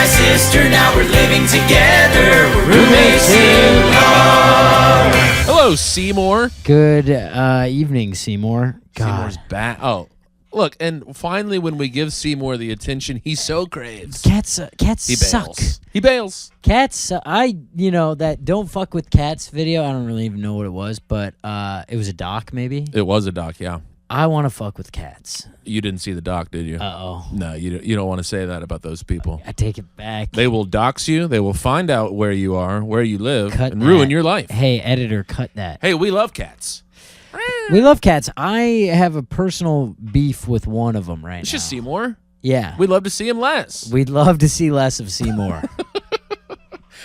my sister, now we're living together. We're roommates in law. Hello, Seymour. Good evening, Seymour. Seymour's back. Oh, look, and finally when we give Seymour the attention he so craves. Cats He suck. bails. He bails. Cats, that don't fuck with cats video, I don't really even know what it was, but it was a doc maybe. It was a doc, yeah. I want to fuck with cats. You didn't see the doc, did you? Uh-oh. No, you don't want to say that about those people. I take it back. They will dox you. They will find out where you are, where you live, Cut and that. ruin your life. Hey, editor, cut that. Hey, we love cats. We love cats. I have a personal beef with one of them right It's now. just Seymour. Yeah. We'd love to see him less. We'd love to see less of Seymour.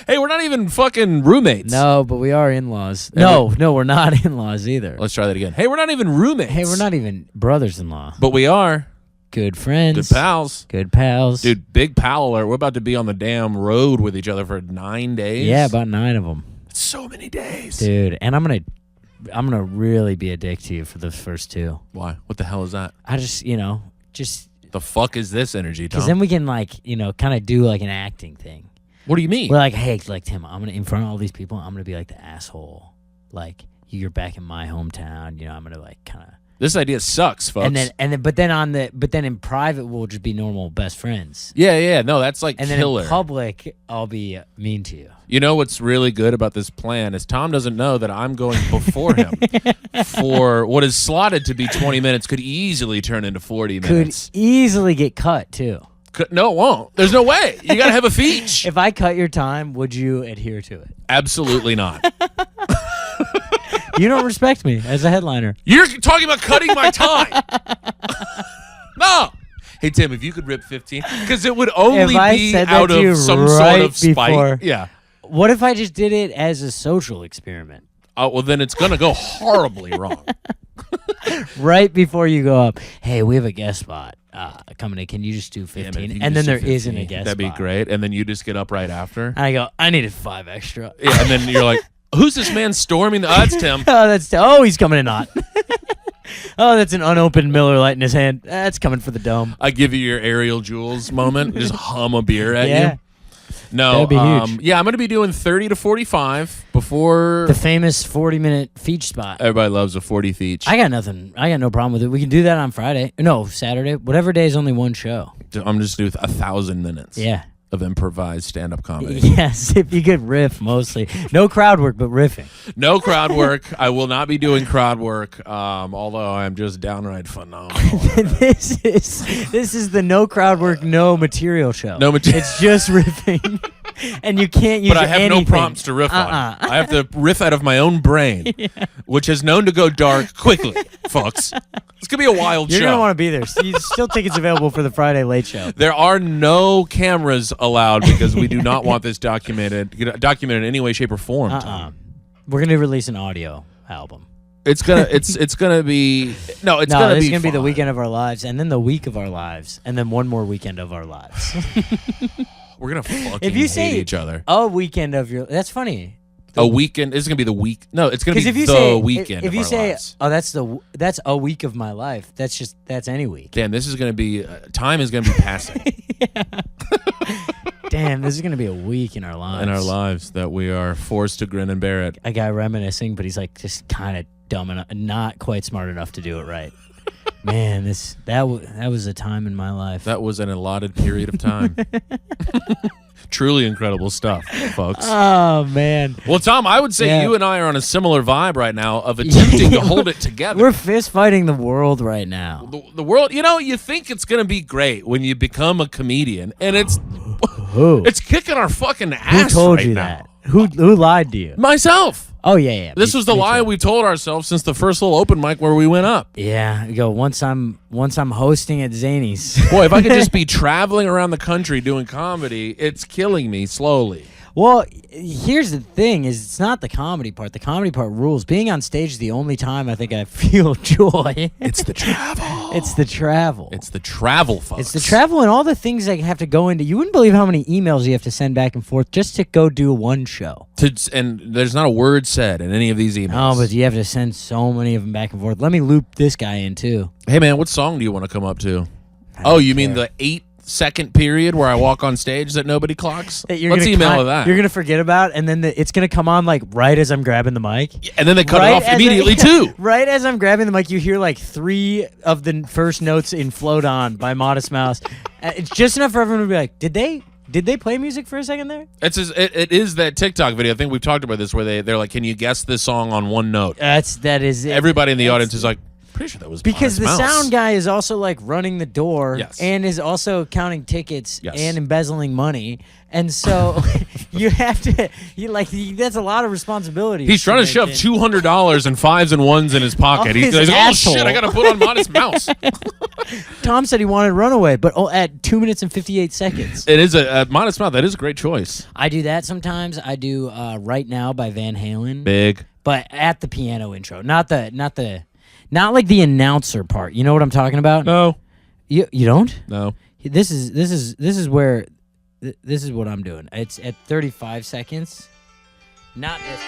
Hey, we're not even fucking roommates. No, but we are in-laws. And No, we're not in-laws either. Let's try that again. Hey, we're not even roommates. Hey, we're not even brothers-in-law. But we are. Good friends. Good pals. Good pals. Dude, big pal alert. We're about to be on the damn road with each other for 9 days. Yeah, about 9 of them. So many days. Dude, and I'm gonna really be a dick to you for the first 2. Why? What the hell is that? I just The fuck is this energy, Tom? because then we can kind of do like an acting thing. What do you mean? We're like, hey, like Tim, I'm gonna in front of all these people, I'm gonna be like the asshole. Like you're back in my hometown, I'm gonna like kind of. This idea sucks, folks. But then in private we'll just be normal best friends. Yeah. No, that's like And killer. then in public I'll be mean to you. You know what's really good about this plan is Tom doesn't know that I'm going before him for what is slotted to be 20 minutes could easily turn into 40 minutes. Could easily get cut too. No, it won't. There's no way. You got to have a feature. If I cut your time, would you adhere to it? Absolutely not. You don't respect me as a headliner. You're talking about cutting my time. No. Hey, Tim, if you could rip 15, because it would only be out of some sort of spite. Yeah. What if I just did it as a social experiment? Oh, well, then it's going to go horribly wrong. Right before you go up, hey, we have a guest spot coming in. Can you just do 15? Yeah, man, if you and just then do there isn't 15, a guest that'd spot. be great. And then you just get up right after. And I go, I needed 5 extra. Yeah, and then you're like, who's this man storming the... Oh, that's Tim. Oh, he's coming in hot. Oh, that's an unopened Miller Lite in his hand. That's coming for the dome. I give you your Ariel Jules moment. Just hum a beer at Yeah. you. No, That'd be huge. Yeah, I'm going to be doing 30 to 45 before... The famous 40-minute feature spot. Everybody loves a 40 feature. I got nothing. I got no problem with it. We can do that on Friday. No, Saturday. Whatever day is only one show. I'm just doing 1,000 minutes Yeah. of improvised stand-up comedy. Yes, if you could riff mostly. No crowd work, but riffing. No crowd work. I will not be doing crowd work, although I'm just downright phenomenal. This is the no crowd work, no material show. No material. It's just riffing, and you can't use. But I have anything. no prompts to riff on. I have to riff out of my own brain, which is known to go dark quickly, folks. This could be a wild You're show. gonna want to be there. So still tickets available for the Friday Late Show. There are no cameras allowed because we do not want this documented in any way, shape, or form. Tom. We're gonna release an audio album. It's gonna be This is gonna be fun. the weekend of our lives, and then the week of our lives, and then one more weekend of our lives. We're gonna fucking If you say hate each other. a weekend of your, that's funny. A weekend. This is gonna be the week. No, it's gonna be If you the say, weekend. if you of our say, lives. oh, that's a week of my life. That's any week. Damn, this is gonna be time is gonna be passing Damn, this is gonna be a week in our lives. in our lives that we are forced to grin and bear it. A guy reminiscing, but he's like just kind of dumb enough, not quite smart enough to do it right. Man, that was a time in my life. That was an allotted period of time. Truly incredible stuff, folks. Oh man. Well, Tom, I would say Yeah. you and I are on a similar vibe right now of attempting to hold it together. We're fist fighting the world right now. The world, you think it's going to be great when you become a comedian, and it's Who? it's kicking our fucking Who ass told right you now. that? Who lied to you? Myself. Oh yeah. This was the lie too. we told ourselves since the first little open mic where we went up. Yeah, you go once I'm hosting at Zany's. Boy, if I could just be traveling around the country doing comedy, it's killing me slowly. Well, here's the thing: is it's not the comedy part. The comedy part rules. Being on stage is the only time I think I feel joy. It's the travel. It's the travel. It's the travel, folks. It's the travel and all the things I have to go into. You wouldn't believe how many emails you have to send back and forth just to go do one show. And there's not a word said in any of these emails. Oh, but you have to send so many of them back and forth. Let me loop this guy in too. Hey, man, what song do you want to come up to? Oh, you mean the 8 second period where I walk on stage that nobody clocks? That you're Let's gonna email that. You're gonna forget about, and then it's gonna come on like right as I'm grabbing the mic. And then they cut it off immediately too. Right as I'm grabbing the mic, you hear like 3 of the first notes in "Float On" by Modest Mouse. It's just enough for everyone to be like, "Did they play music for a second there?" It is that TikTok video. I think we've talked about this where they're like, "Can you guess this song on one note?" That is it. Everybody in the audience is like, pretty sure that was because Modest the Mouse. sound guy is also like running the door and is also counting tickets Yes. and embezzling money, and so you have to that's a lot of responsibility. He's trying to shove $200 in 5s and 1s in his pocket. He's like, "Oh shit, I gotta put on Modest Mouse." Tom said he wanted Runaway, but at 2 minutes and 58 seconds. It is a Modest Mouse. That is a great choice. I do that sometimes. I do Right Now by Van Halen. Big. But at the piano intro, not like the announcer part. You know what I'm talking about? No. You don't? No. This is where this is what I'm doing. It's at 35 seconds. Not this.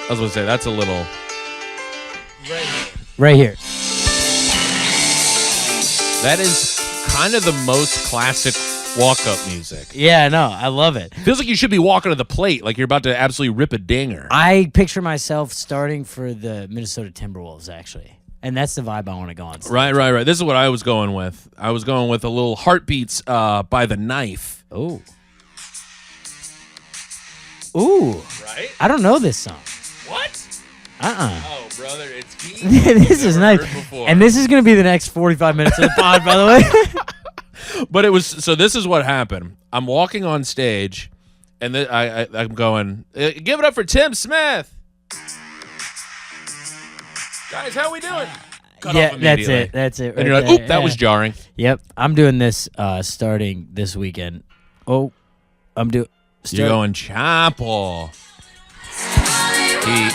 I was gonna say that's a little. Right here. That is kind of the most classic walk-up music. Yeah, no, I love it. Feels like you should be walking to the plate, like you're about to absolutely rip a dinger. I picture myself starting for the Minnesota Timberwolves, actually. And that's the vibe I want to go on. Right. This is what I was going with. I was going with a little Heartbeats by The Knife. Oh. Ooh. Right? I don't know this song. What? Oh, brother, it's key. This is nice. And this is going to be the next 45 minutes of the pod, by the way. But it was, so this is what happened. I'm walking on stage, and I'm going, give it up for Tim Smith. Guys, how we doing? Cut off immediately. That's it. And you're like, oop, that was jarring. Yep. I'm doing this starting this weekend. Oh, You're going Chapel. Heat.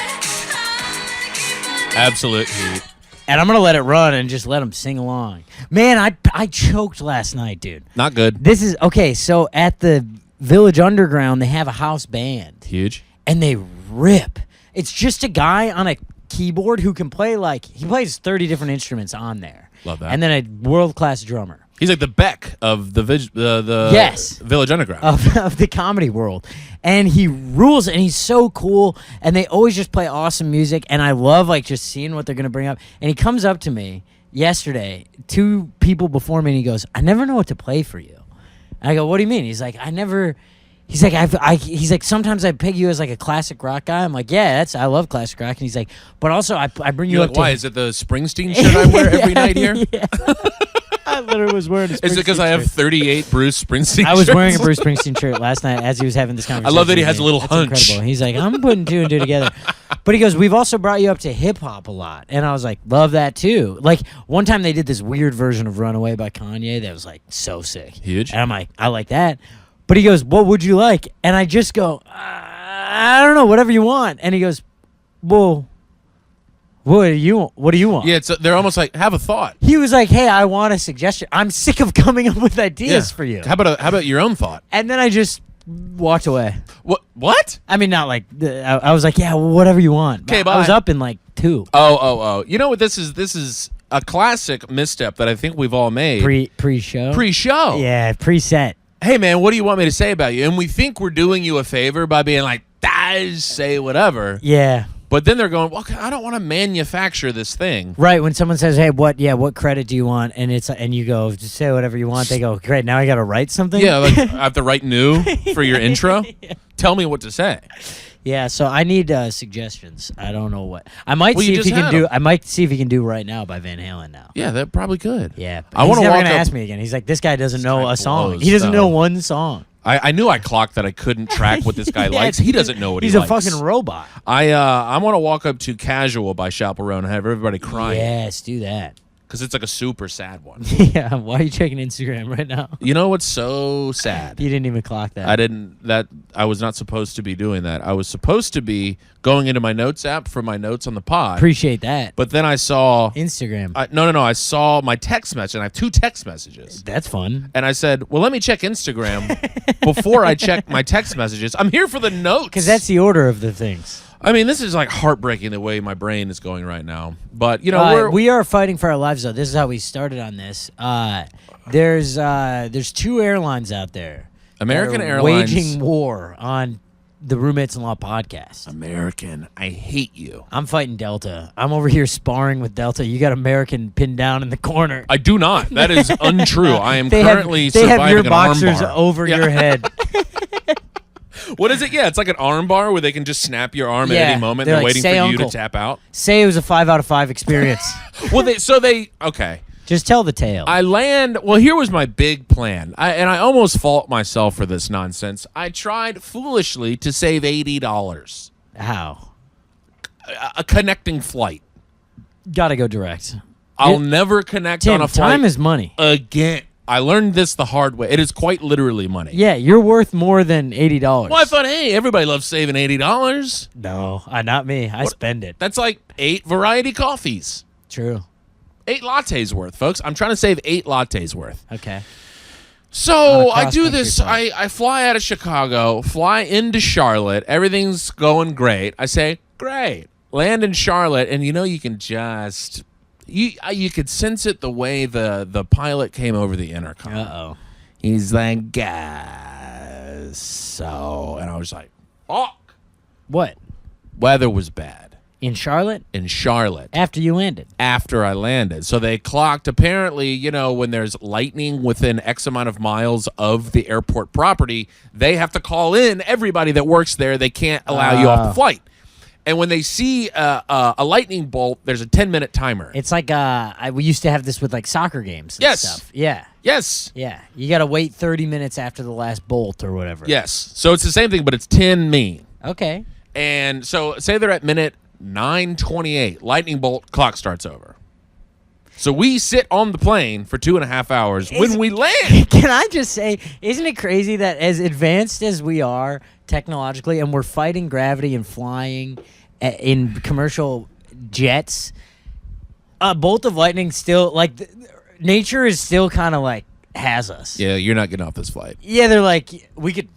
Absolute heat. And I'm going to let it run and just let them sing along. Man, I choked last night, dude. Not good. This is, okay, so at the Village Underground, they have a house band. Huge. And they rip. It's just a guy on a keyboard who can play, he plays 30 different instruments on there. Love that. And then a world-class drummer. He's like the Beck of the Yes. Village Underground. Of the comedy world. And he rules, and he's so cool, and they always just play awesome music, and I love just seeing what they're going to bring up. And he comes up to me yesterday, 2 people before me, and he goes, "I never know what to play for you." And I go, "What do you mean?" He's like, he's like, "Sometimes I peg you as a classic rock guy." I'm like, "Yeah, I love classic rock." And he's like, "But also I bring you You're up like, to..." why? Is it the Springsteen shirt I wear every night here? Yeah. I literally was wearing a Springsteen Is it because I have 38 Bruce Springsteen I was shirts? wearing a Bruce Springsteen shirt last night as he was having this conversation. I love that he with has me. a little That's hunch. Incredible. He's like, "I'm putting 2 and 2 together." But he goes, "We've also brought you up to hip-hop a lot." And I was like, "Love that too." One time they did this weird version of Runaway by Kanye that was so sick. Huge. And I'm like, "I like that." But he goes, "What would you like?" And I just go, "I don't know, whatever you want." And he goes, "Well, what do you want?" Yeah, they're almost like, have a thought. He was like, "Hey, I want a suggestion. I'm sick of coming up with ideas for you." How about your own thought? And then I just walked away. What? I mean, not I was like, "Yeah, whatever you want." Okay, I was up in 2. Oh. You know what this is? This is a classic misstep that I think we've all made. Pre-show? Pre-show. Yeah, preset. Hey, man, what do you want me to say about you? And we think we're doing you a favor by being like, say whatever. Yeah. But then they're going, well, I don't want to manufacture this thing. Right, when someone says, "Hey, what credit do you want?" and you go, "Just say whatever you want." They go, "Great, now I got to write something?" Yeah, I have to write new for your intro. Yeah. Tell me what to say. Yeah, so I need suggestions. I don't know what. I might Well, see you if he just can had do. 'em. I might see if he can do Right Now by Van Halen now. Yeah, that probably could. Yeah, but I want he's to never walk gonna up. ask me again. He's like, "This guy doesn't know guy a song. blows, He doesn't though. know one song." I knew I clocked that I couldn't track what this guy Yeah, likes. He doesn't know what he he's likes. a fucking robot. I want to walk up to Casual by Chaperone and have everybody crying. Yes, do that. Because it's a super sad one. Yeah, why are you checking Instagram right now? You know what's so sad? You didn't even clock that. I was not supposed to be doing that. I was supposed to be going into my notes app for my notes on the pod. Appreciate that. But then I saw Instagram. No. I saw my text message, and I have 2 text messages. That's fun. And I said, well, let me check Instagram before I check my text messages. I'm here for the notes. Because that's the order of the things. I mean, this is like heartbreaking the way my brain is going right now. But, you know, we are fighting for our lives, though. This is how we started on this. There's 2 airlines out there. American Airlines. Waging war on the Roommates in Law podcast. American, I hate you. I'm fighting Delta. I'm over here sparring with Delta. You got American pinned down in the corner. I do not. That is untrue. I am they currently have, they surviving have your an boxers armbar. over your head. What is it? Yeah, it's like an arm bar where they can just snap your arm at any moment. They're like, waiting for "Say you uncle." to tap out. Say it was a 5 out of 5 experience. Okay. Just tell the tale. I land. Well, here was my big plan, and I almost fault myself for this nonsense. I tried foolishly to save $80. How? A connecting flight. Gotta go direct. I'll never connect Tim, on a flight time is money. again. I learned this the hard way. It is quite literally money. Yeah, you're worth more than $80. Well, I thought, hey, everybody loves saving $80. No, not me. I spend it. That's like 8 variety coffees. True. 8 lattes worth, folks. I'm trying to save 8 lattes worth. Okay. So I do cross-country this. flight. I fly out of Chicago, fly into Charlotte. Everything's going great. I say, great. Land in Charlotte, and you can just... You could sense it the way the pilot came over the intercom. Uh-oh. He's like, guys, so... And I was like, fuck. What? Weather was bad. In Charlotte? In Charlotte. After you landed? After I landed. So they clocked, apparently, when there's lightning within X amount of miles of the airport property, they have to call in everybody that works there. They can't allow you off the flight. And when they see a lightning bolt, there's a 10-minute timer. It's like we used to have this with like soccer games and Yes. stuff. Yeah. Yes. Yeah. You got to wait 30 minutes after the last bolt or whatever. Yes. So it's the same thing, but it's 10 mean. Okay. And so say they're at minute 9:28. Lightning bolt, clock starts over. So we sit on the plane for 2.5 hours when we land. Can I just say, isn't it crazy that as advanced as we are technologically and we're fighting gravity and flying in commercial jets, bolt of lightning still, like, nature is still kind of like, has us. Yeah, you're not getting off this flight. Yeah, they're like, we could...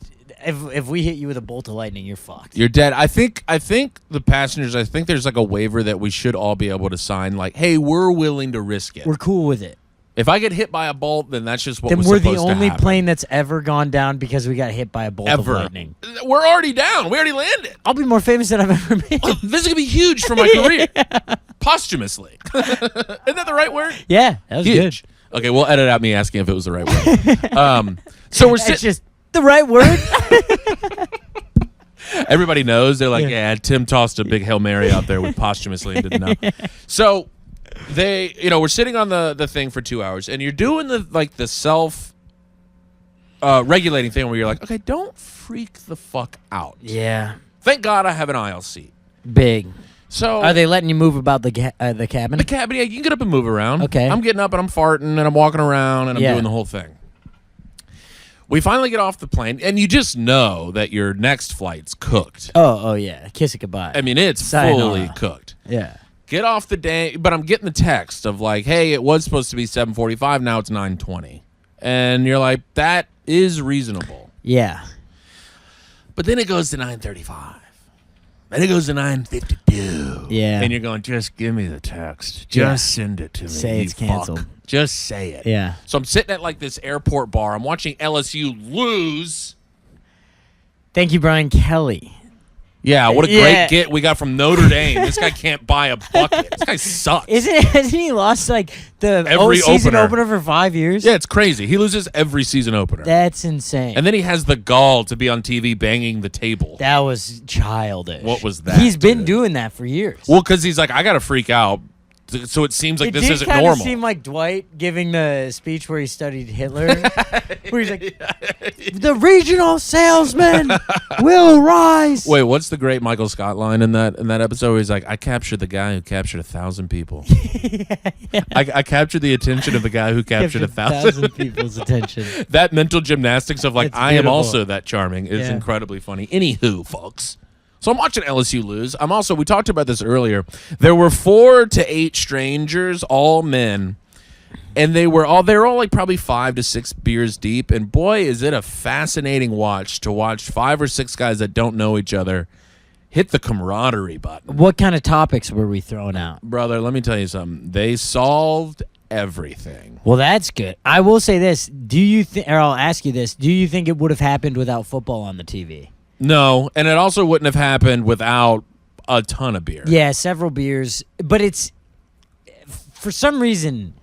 If we hit you with a bolt of lightning, you're fucked. You're dead. I think the passengers, I think there's like a waiver that we should all be able to sign, like, hey, we're willing to risk it. We're cool with it. If I get hit by a bolt, then that's just what Then was we're supposed the to only happen. plane that's ever gone down because we got hit by a bolt of Ever. lightning. We're already down. We already landed. I'll be more famous than I've ever been. This is going to be huge for my career. Posthumously. Isn't that the right word? Yeah, that was Huge. good. Okay, we'll edit out me asking if it was the right word. So we're It's sitting. just the right word. Everybody knows. They're like, yeah, Tim tossed a big Hail Mary out there with posthumously and didn't know. So they, we're sitting on the thing for 2 hours, and you're doing the self regulating thing where you're like, okay, don't freak the fuck out. Yeah, Thank God I have an aisle seat. big. So Are they letting you move about the cabin? the cabin, yeah, you can get up and move around. Okay. I'm getting up and I'm farting and I'm walking around and I'm Yeah. doing the whole thing. We finally get off the plane, and you just know that your next flight's cooked. Oh yeah. Kiss it goodbye. I mean, it's Sayonara. fully cooked. Yeah. Get off the day, but I'm getting the text of like, hey, it was supposed to be 7:45, now it's 9:20. And you're like, that is reasonable. Yeah. But then it goes to 9:35. Then it goes to 9:52. Yeah. And you're going, just give me the text. Just send it to me. Say you it's canceled. fuck. Just say it. Yeah. So I'm sitting at like this airport bar. I'm watching LSU lose. Thank you, Brian Kelly. Yeah, what a Yeah. great get we got from Notre Dame. This guy can't buy a bucket. This guy sucks. Hasn't he lost like the Every season opener. opener for 5 years? Yeah, it's crazy. He loses every season opener. That's insane. And then he has the gall to be on TV banging the table. That was childish. What was that, He's been dude? doing that for years. Well, because he's like, I got to freak out. So it seems like it this did isn't kinda normal. seem like Dwight giving the speech where he studied Hitler, where he's like, "The regional salesman will rise." Wait, what's the great Michael Scott line in that episode where he's like, I captured the guy who captured 1,000 people. I captured the attention of the guy who captured 1,000 people's attention. That mental gymnastics of like, It's I am beautiful. also that charming is Yeah. incredibly funny. Anywho, folks. So I'm watching LSU lose. We talked about this earlier. There were 4 to 8 strangers, all men, and they were all like probably 5 to 6 beers deep. And boy, is it a fascinating watch to watch 5 or 6 guys that don't know each other hit the camaraderie button. What kind of topics were we throwing out? Brother, let me tell you something. They solved everything. Well, that's good. I will say this. Do you think, or I'll ask you this, do you think it would have happened without football on the TV? No, and it also wouldn't have happened without a ton of beer. Yeah, several beers. But it's, for some reason,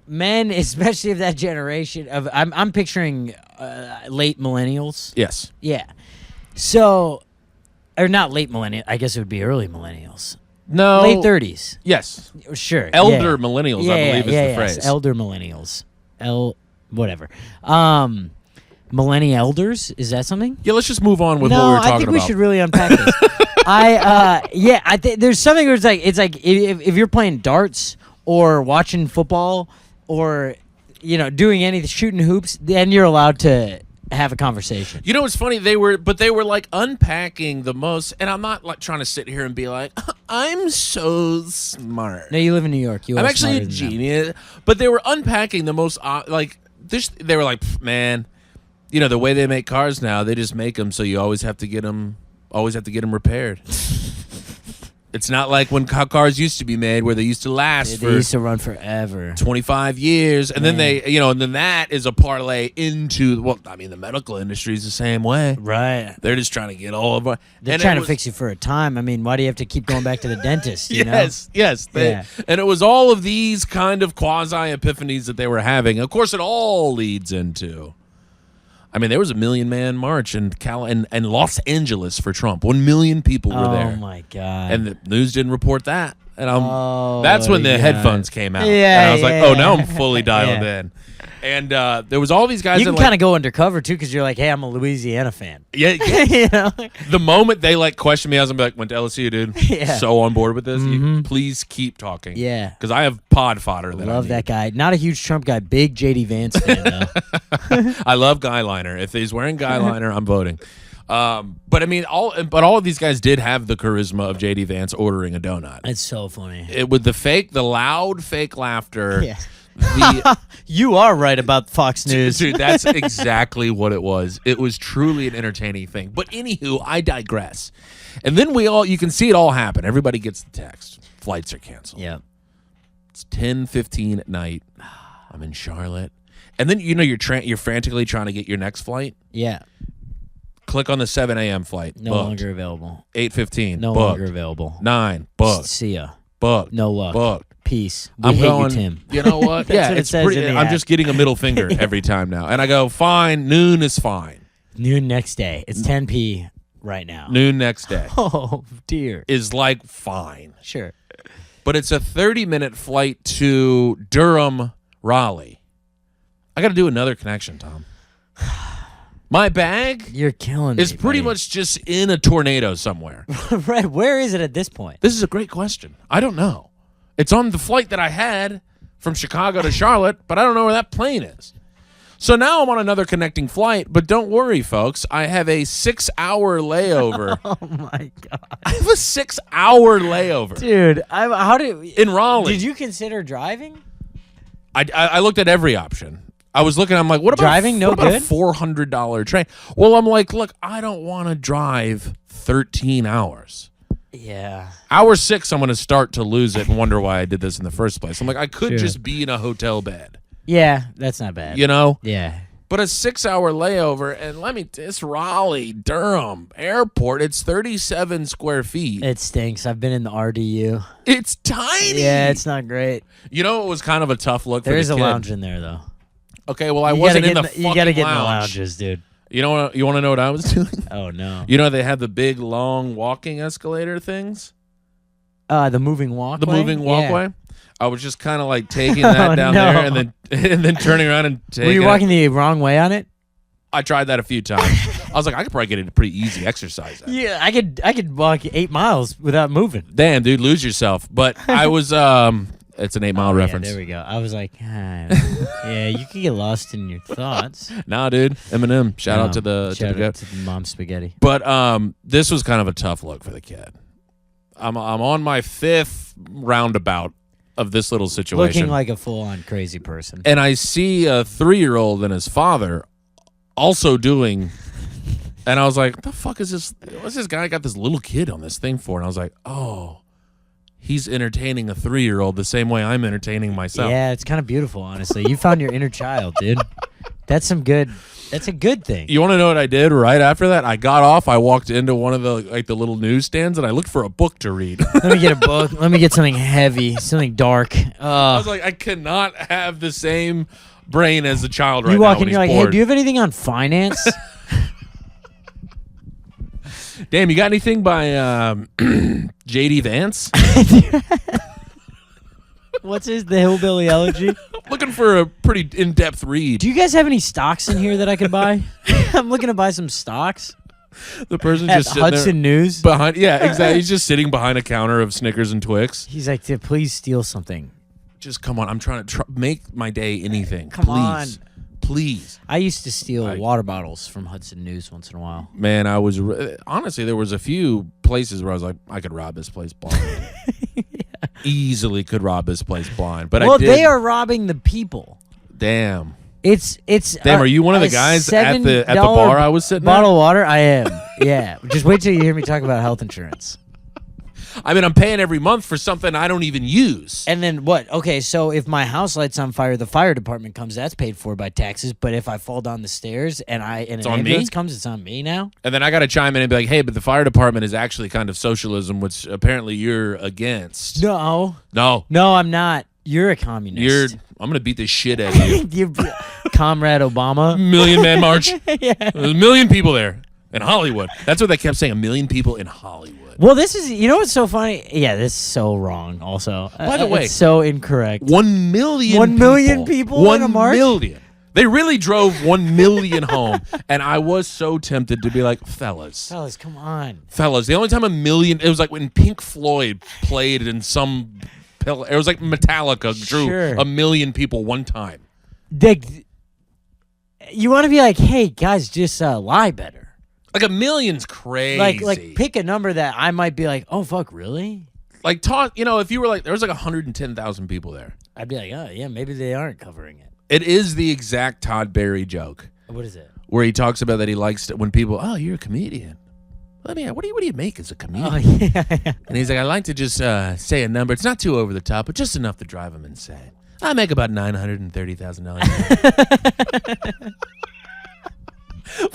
men, especially of that generation, of I'm picturing late millennials. Yes. Yeah. So, or not late millennials. I guess it would be early millennials. No. Late 30s. Yes. Sure. Elder millennials, I believe, is the yes. phrase. Elder millennials. Whatever. Millennial elders, is that something? Yeah, let's just move on with no, what we were talking I think about. we should really unpack this. I think there's something where it's like if you're playing darts or watching football or doing anything, shooting hoops, then you're allowed to have a conversation. You know what's funny? They were like unpacking the most, and I'm not like trying to sit here and be like, I'm so smart. No, you live in New York. I'm actually a genius. But they were unpacking the most they were like, man, the way they make cars now, they just make them so you always have to get them repaired. It's not like when cars used to be made where they used to last They used to run forever. 25 years. And then and then that is a parlay into, the medical industry is the same way. Right. They're just trying to get all of our. They're trying to fix you for a time. I mean, why do you have to keep going back to the dentist? Yes. And it was all of these kind of quasi epiphanies that they were having. Of course, it all leads into. There was a 1 million man march in Los Angeles for Trump. 1 million people were there. Oh my God! And the news didn't report that. And that's when the headphones came out. Yeah, and I was like, oh, now I'm fully dialed in. And there was all these guys. You can kind of go undercover too, because you're like, hey, I'm a Louisiana fan. Yeah. The moment they questioned me, I was gonna be like, went to LSU, dude. Yeah. So on board with this. Please keep talking. Yeah. Because I have pod fodder. Love that guy. Not a huge Trump guy. Big JD Vance fan though. I love Guy Liner. If he's wearing Guy Liner, I'm voting. But all of these guys did have the charisma of JD Vance ordering a donut. It's so funny. With the loud fake laughter. Yeah. You are right about Fox News. Dude, that's exactly what it was. It was truly an entertaining thing. But anywho, I digress. And then you can see it all happen. Everybody gets the text. Flights are canceled. Yeah. It's 10:15 at night. I'm in Charlotte. And then you're frantically trying to get your next flight. Yeah. Click on the 7 a.m. flight. No booked. longer available. 8:15. No booked. longer available. 9. Booked. See ya. Booked. No luck. Booked. Peace. We I'm hate going, you, Tim. You know what? That's yeah, what it it's says pretty. in the I'm app. just getting a middle finger every time now, and I go, fine. Noon is fine. Noon next day. It's 10 p. right now. Noon next day Oh dear. is like fine, Sure. but it's a 30-minute flight to Durham, Raleigh. I got to do another connection, Tom. My bag You're killing me. is pretty buddy. much just in a tornado somewhere. Right. Where is it at this point? This is a great question. I don't know. It's on the flight that I had from Chicago to Charlotte, but I don't know where that plane is. So now I'm on another connecting flight, but don't worry, folks. I have a 6-hour layover. Oh my god. I have a 6-hour layover. Dude, how did In Raleigh. Did you consider driving? I looked at every option. I was looking, I'm like, what about Driving? No what about good? a $400 train? Well, I'm like, look, I don't want to drive 13 hours. Yeah. Hour 6, I'm going to start to lose it and wonder why I did this in the first place. I'm like, I could Sure. just be in a hotel bed, Yeah, that's not bad. you know? Yeah. But a 6-hour layover, and it's Raleigh, Durham Airport. It's 37 square feet. It stinks. I've been in the RDU. It's tiny. Yeah, it's not great. You know, it was kind of a tough look for There the is a kid. lounge in there though. Okay, well, I You wasn't gotta in get the You gotta fucking get in the lounge. lounges, dude. You know what? You want to know what I was doing? Oh no. You know they had the big, long walking escalator things? The moving walkway. The moving Yeah. walkway? I was just kind of like taking that Oh, down no. there and then turning around and taking Were you it. walking the wrong way on it? I tried that a few times. I was like, I could probably get it a pretty easy exercise. At. Yeah, I could walk 8 miles without moving. Damn, dude, lose yourself. But I was, it's an 8-mile Oh, reference. Yeah, there we go. I was like, yeah, you could get lost in your thoughts. Nah, dude, Eminem. Shout out to the shout goat. out to the mom spaghetti. But this was kind of a tough look for the kid. I'm on my 5th roundabout of this little situation. Looking like a full-on crazy person. And I see a 3-year-old and his father also doing And I was like, what the fuck is this? What's this guy got this little kid on this thing for? And I was like, oh, he's entertaining a 3-year-old the same way I'm entertaining myself. Yeah, it's kind of beautiful, honestly. You found your inner child, dude. That's a good thing. You want to know what I did right after that? I got off. I walked into one of the little newsstands and I looked for a book to read. Let me get a book. Let me get something heavy, something dark. I was like, I cannot have the same brain as a child right now. You walk in, when you're like, he's hey, bored. do you have anything on finance? Damn, you got anything by J.D. Vance? What's the Hillbilly Elegy? Looking for a pretty in-depth read. Do you guys have any stocks in here that I could buy? I'm looking to buy some stocks. The person At just sitting Hudson there News. behind. Yeah, exactly. He's just sitting behind a counter of Snickers and Twix. He's like, please steal something. Just come on. I'm trying to make my day anything. Come Please. on. Please. I used to steal water bottles from Hudson News once in a while. Man, I was honestly, there was a few places where I was like, I could rob this place blind. Easily could rob this place blind. But I did. They are robbing the people. Damn. It's Damn, are you one of the guys at the bar I was sitting bottle of water? I am. Yeah. Just wait till you hear me talk about health insurance. I mean, I'm paying every month for something I don't even use. And then what? Okay, so if my house lights on fire, the fire department comes. That's paid for by taxes. But if I fall down the stairs and an ambulance comes, it's on me now. And then I got to chime in and be like, hey, but the fire department is actually kind of socialism, which apparently you're against. No, I'm not. You're a communist. I'm going to beat the shit out of you. Comrade Obama. Million-man march. Yeah. There's a million people there in Hollywood. That's what they kept saying, 1 million people in Hollywood. Well, this is, you know what's so funny? Yeah, this is so wrong also. By the way, it's so incorrect. 1 million 1 million people 1 in a march? million. They really drove 1 million home. And I was so tempted to be like, fellas, come on. Fellas, the only time 1 million, it was like when Pink Floyd played in some, it was like Metallica drew 1 million people one time. You want to be like, hey, guys, just lie better. Like 1 million's crazy. Like pick a number that I might be like, oh, fuck, really? Like, talk, if you were like, there was like 110,000 people there. I'd be like, oh, yeah, maybe they aren't covering it. It is the exact Todd Barry joke. What is it? Where he talks about that he likes to, when people, oh, you're a comedian. What do you make as a comedian? Oh, yeah. And he's like, I like to just say a number. It's not too over the top, but just enough to drive them insane. I make about $930,000.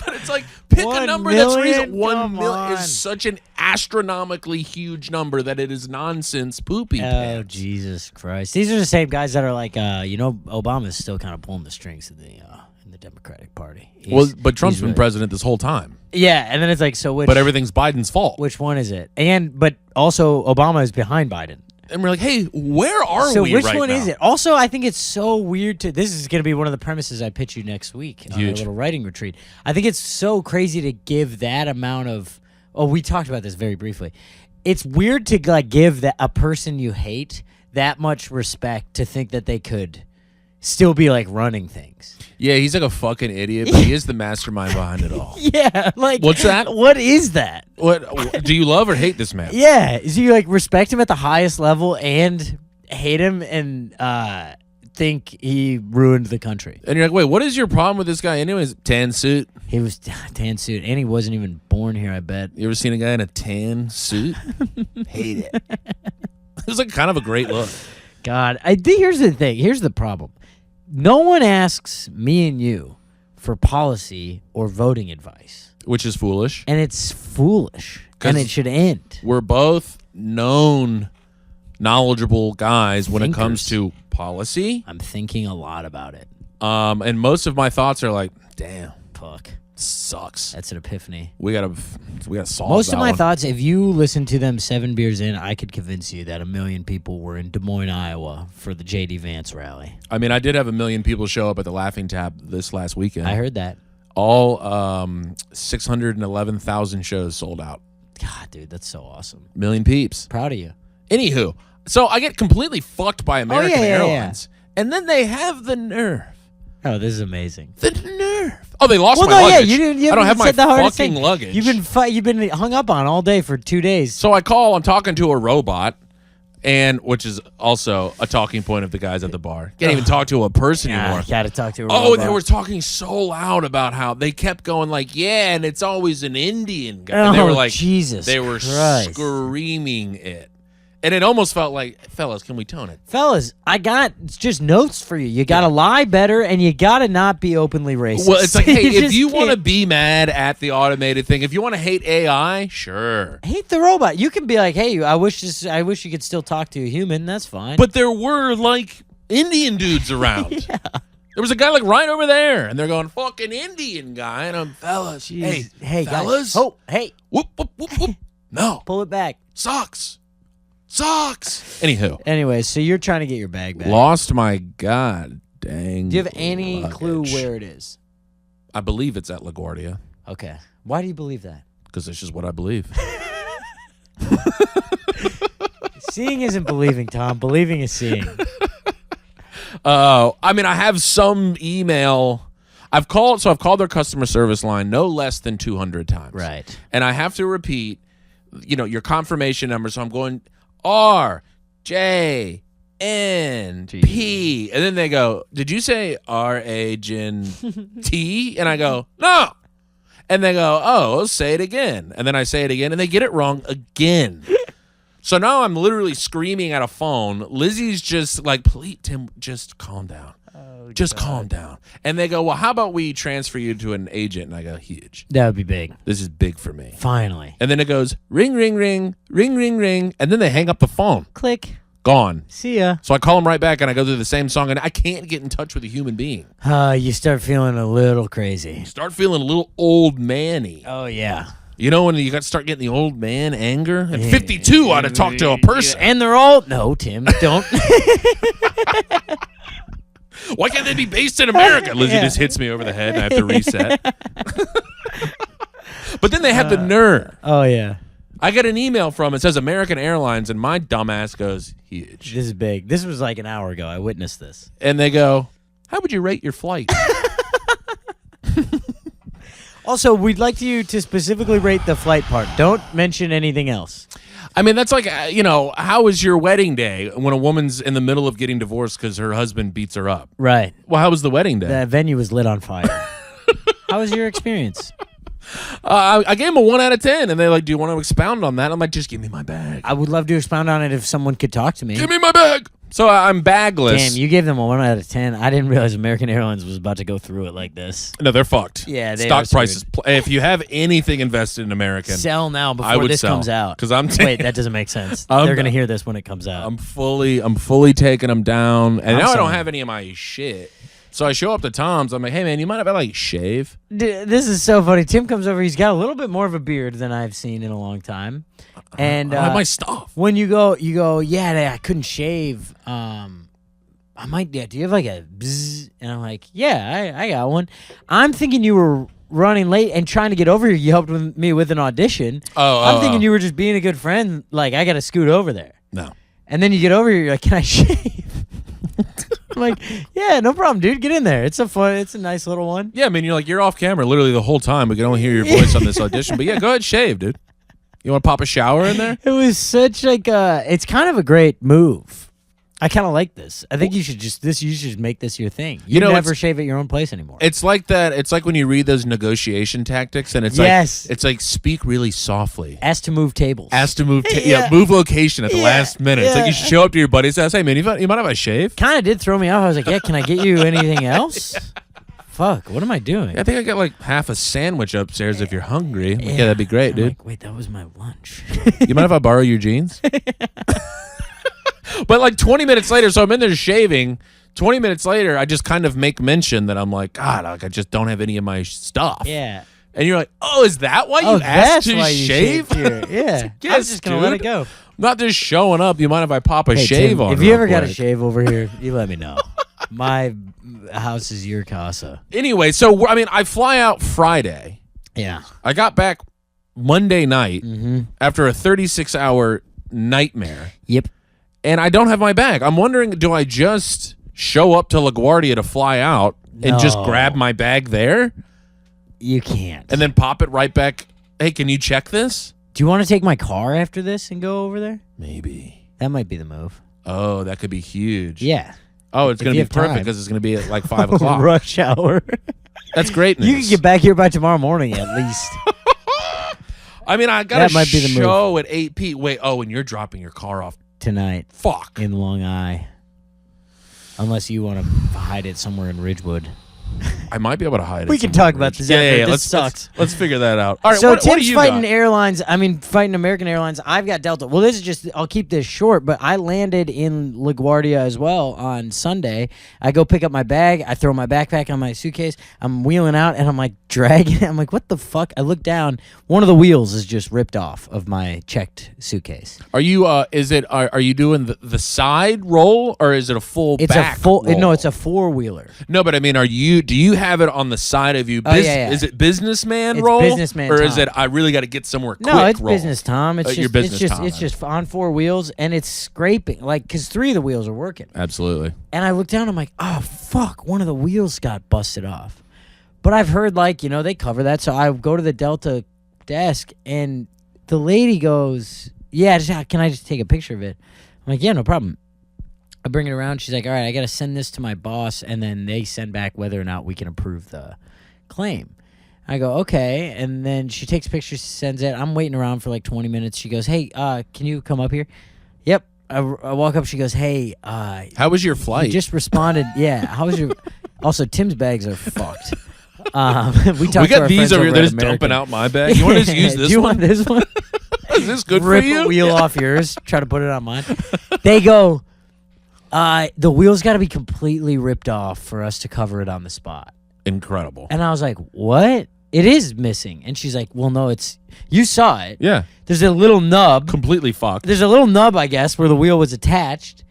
But it's like, pick a number that's reasonable. 1 million is such an astronomically huge number that it is nonsense poopy pants. Oh, Jesus Christ. These are the same guys that are like, Obama's still kind of pulling the strings in the Democratic Party. But Trump's been president this whole time. Yeah, and then it's like, but everything's Biden's fault. Which one is it? But also Obama is behind Biden. And we're like, hey, where are we So which right one now? is it? Also, I think it's so weird this is going to be one of the premises I pitch you next week on a little writing retreat. I think it's so crazy to give that amount of, we talked about this very briefly. It's weird to give a person you hate that much respect to think that they could still be running things. Yeah, he's like a fucking idiot, but he is the mastermind behind it all. Yeah, what's that? What is that? What do you love or hate this man? Yeah, so you respect him at the highest level and hate him and think he ruined the country. And you're like, wait, what is your problem with this guy anyways? Tan suit. He was tan suit, and he wasn't even born here. I bet. You ever seen a guy in a tan suit? Hate it. It was kind of a great look. God, here's the thing. Here's the problem. No one asks me and you for policy or voting advice. Which is foolish. And it's foolish. And it should end. We're both known, knowledgeable guys when it comes to policy. I'm thinking a lot about it. And most of my thoughts are like, damn. Fuck. Sucks. That's an epiphany. We gotta solve most of my one. thoughts, if you listen to them 7 beers in, I could convince you that 1 million people were in Des Moines, Iowa for the J.D. Vance rally. I mean, I did have 1 million people show up at the Laughing Tap this last weekend. I heard that. All 611,000 shows sold out. God, dude, that's so awesome. 1 million peeps. Proud of you. Anywho, so I get completely fucked by American Airlines. Yeah. And then they have the nerve. Oh, this is amazing. The nerve. Oh, they lost my Yeah, luggage. you I don't have my said the hardest fucking thing. luggage. You've been hung up on all day for 2 days. So I call. I'm talking to a robot. And which is also a talking point of the guys at the bar. Can't even talk to a person anymore. Got to talk to her. Oh, they were talking so loud about how they kept going like, yeah, and it's always an Indian guy. And they were like, Jesus they were Christ. screaming it. And it almost felt like, fellas, can we tone it? Fellas, I got just notes for you. You got to lie better, and you got to not be openly racist. Well, it's like, hey, if just you want to can't. be mad at the automated thing, if you want to hate AI, sure. Hate the robot. You can be like, hey, I wish you could still talk to a human. That's fine. But there were like Indian dudes around. yeah. There was a guy like right over there, and they're going, fucking Indian guy. And I'm, fellas, Jeez. hey, guys. fellas. Oh, hey. Whoop, whoop, whoop, whoop. No. Pull it back. Sucks. Anywho. Anyway, so you're trying to get your bag back. Lost my god dang. Do you have any clue luggage. where it is? I believe it's at LaGuardia, Okay. Why do you believe that? because it's just what I believe. Seeing isn't believing, Tom. Believing is seeing. I mean, I have some email. I've called their customer service line no less than 200 times. Right. And I have to repeat, your confirmation number. So I'm going R J N P, and then they go, "Did you say RAGNT?" And I go, "No." And they go, "Oh, say it again." And then I say it again, and they get it wrong again. So now I'm literally screaming at a phone. Lizzie's just like, "Please, Tim, just calm down. Just calm down." And they go, "Well, how about we transfer you to an agent?" And I go, "Huge. That would be big. This is big for me." Finally. And then it goes, ring, ring, ring, ring, ring, ring. And then they hang up the phone. Click. Gone. See ya. So I call them right back, and I go through the same song, and I can't get in touch with a human being. You start feeling a little crazy. Start feeling a little old man-y. Oh, yeah. You know when you got to start getting the old man anger? At 52, I ought to talk to a person. And they're all... No, Tim, don't. Why can't they be based in America? Lizzie just hits me over the head, and I have to reset. But then they have the nerve. Oh, yeah. I get an email from, it says American Airlines, and my dumbass goes, huge. This is big. This was like an hour ago. I witnessed this. And they go, how would you rate your flight? Also, we'd like you to specifically rate the flight part. Don't mention anything else. I mean, that's like, how was your wedding day when a woman's in the middle of getting divorced because her husband beats her up? Right. Well, how was the wedding day? The venue was lit on fire. How was your experience? I gave him a 1 out of 10, and they're like, do you want to expound on that? I'm like, just give me my bag. I would love to expound on it if someone could talk to me. Give me my bag. So I'm bagless. Damn, you gave them a 1 out of 10. I didn't realize American Airlines was about to go through it like this. No, they're fucked. Yeah, they Stock are screwed. prices. If you have anything invested in American, Sell now I before would this sell, comes out. 'cause I'm Wait, that doesn't make sense. I'm- They're gonna hear this when it comes out. I'm fully taking them down, and I'm now I don't selling. have any of my shit. So I show up to Tom's. I'm like, hey man, you mind if I like shave? This is so funny. Tim comes over. He's got a little bit more of a beard than I've seen in a long time. And I like my stuff. when you go, yeah, I couldn't shave. I might. Yeah, do you have like a bzzz? And I'm like, yeah, I got one. I'm thinking you were running late and trying to get over here. You helped me with an audition. I'm thinking you were just being a good friend. Like, I got to scoot over there. No. And then you get over here. You're like, can I shave? I'm like, yeah, no problem, dude. Get in there. It's a nice little one. Yeah, I mean, you're off camera literally the whole time. We can only hear your voice on this audition. But yeah, go ahead, shave, dude. You want to pop a shower in there? It was such like it's kind of a great move. I kind of like this. I think you should just make this your thing. You never shave at your own place anymore. It's like that. It's like when you read those negotiation tactics, and it's Yes. like it's like speak really softly. Ask to move tables. Ask to move, move location at the last minute. It's like you yeah. show up to your buddy's house. Hey man, you mind if I shave? Kind of did throw me off. I was like, yeah, can I get you anything else? Fuck, what am I doing? I think I got like half a sandwich upstairs if you're hungry. Yeah, that'd be great, I'm dude. like, wait, that was my lunch. You mind if I borrow your jeans? But like 20 minutes later, so I'm in there shaving. 20 minutes later, I just kind of make mention that I'm like, God, like I just don't have any of my stuff. Yeah. And you're like, oh, is that why you asked that's to why you shave? shaved here. Yeah. Yes, I was just gonna let it dude. go. I'm not just showing up. You mind if I pop a Hey, shave Tim, on? if you real ever got a quick? shave over here, you let me know. My house is your casa. Anyway, so I mean, I fly out Friday. Yeah. I got back Monday night Mm-hmm. after a 36-hour nightmare. Yep. And I don't have my bag. I'm wondering, do I just show up to LaGuardia to fly out and just No. grab my bag there You can't. and then pop it right back? Hey, can you check this? Do you want to take my car after this and go over there? Maybe. That might be the move. Oh, that could be huge. Yeah. Oh, it's If going to you be have perfect time. because it's going to be at like 5 o'clock. Rush hour. That's great news. You can get back here by tomorrow morning at least. I mean, I got That a might be the move. show at 8 p. Wait, and you're dropping your car off. Tonight Fuck. in Long Eye. Unless you want to hide it somewhere in Ridgewood. I might be able to hide it. We can somewhere. talk about this Yeah, after. yeah, yeah. This Let's, sucks. Let's figure that out. All right, So what do Tim's you fighting got? airlines. Fighting American Airlines. I've got Delta. Well, this is just. I'll keep this short. But I landed in LaGuardia as well on Sunday. I go pick up my bag. I throw my backpack on my suitcase. I'm wheeling out, and I'm like dragging it. I'm like, what the fuck? I look down. One of the wheels is just ripped off of my checked suitcase. Are you? Are you doing the side roll or is it a full? It's back a full. roll? No, it's a 4-wheeler. No, but I mean, do you have it on the side of you? Oh, yeah. Is it businessman It's roll? businessman or is Tom. it I really got to get somewhere quick No, it's roll? business Tom. It's your just business Tom, it's then. just on 4 wheels, and it's scraping because 3 of the wheels are working. Absolutely. And I look down, I'm like, oh fuck, one of the wheels got busted off. But I've heard they cover that, so I go to the Delta desk, and the lady goes, yeah, can I just take a picture of it? I'm like, yeah, no problem. I bring it around. She's like, all right, I got to send this to my boss, and then they send back whether or not we can approve the claim. I go, okay. And then she takes pictures, sends it. I'm waiting around for like 20 minutes. She goes, hey, can you come up here? Yep. I walk up. She goes, hey. How was your flight? You just responded. Yeah. How was your... Also, Tim's bags are fucked. We got these over here. They're just dumping out my bag. You want to just use this Do you one? want this one? Is this good Rip for you? a wheel off yours. Try to put it on mine. They go, the wheel's got to be completely ripped off for us to cover it on the spot. Incredible. And I was like, what? It is missing. And she's like, well, no, you saw it. Yeah. There's a little nub. Completely fucked. There's a little nub, I guess, where the wheel was attached.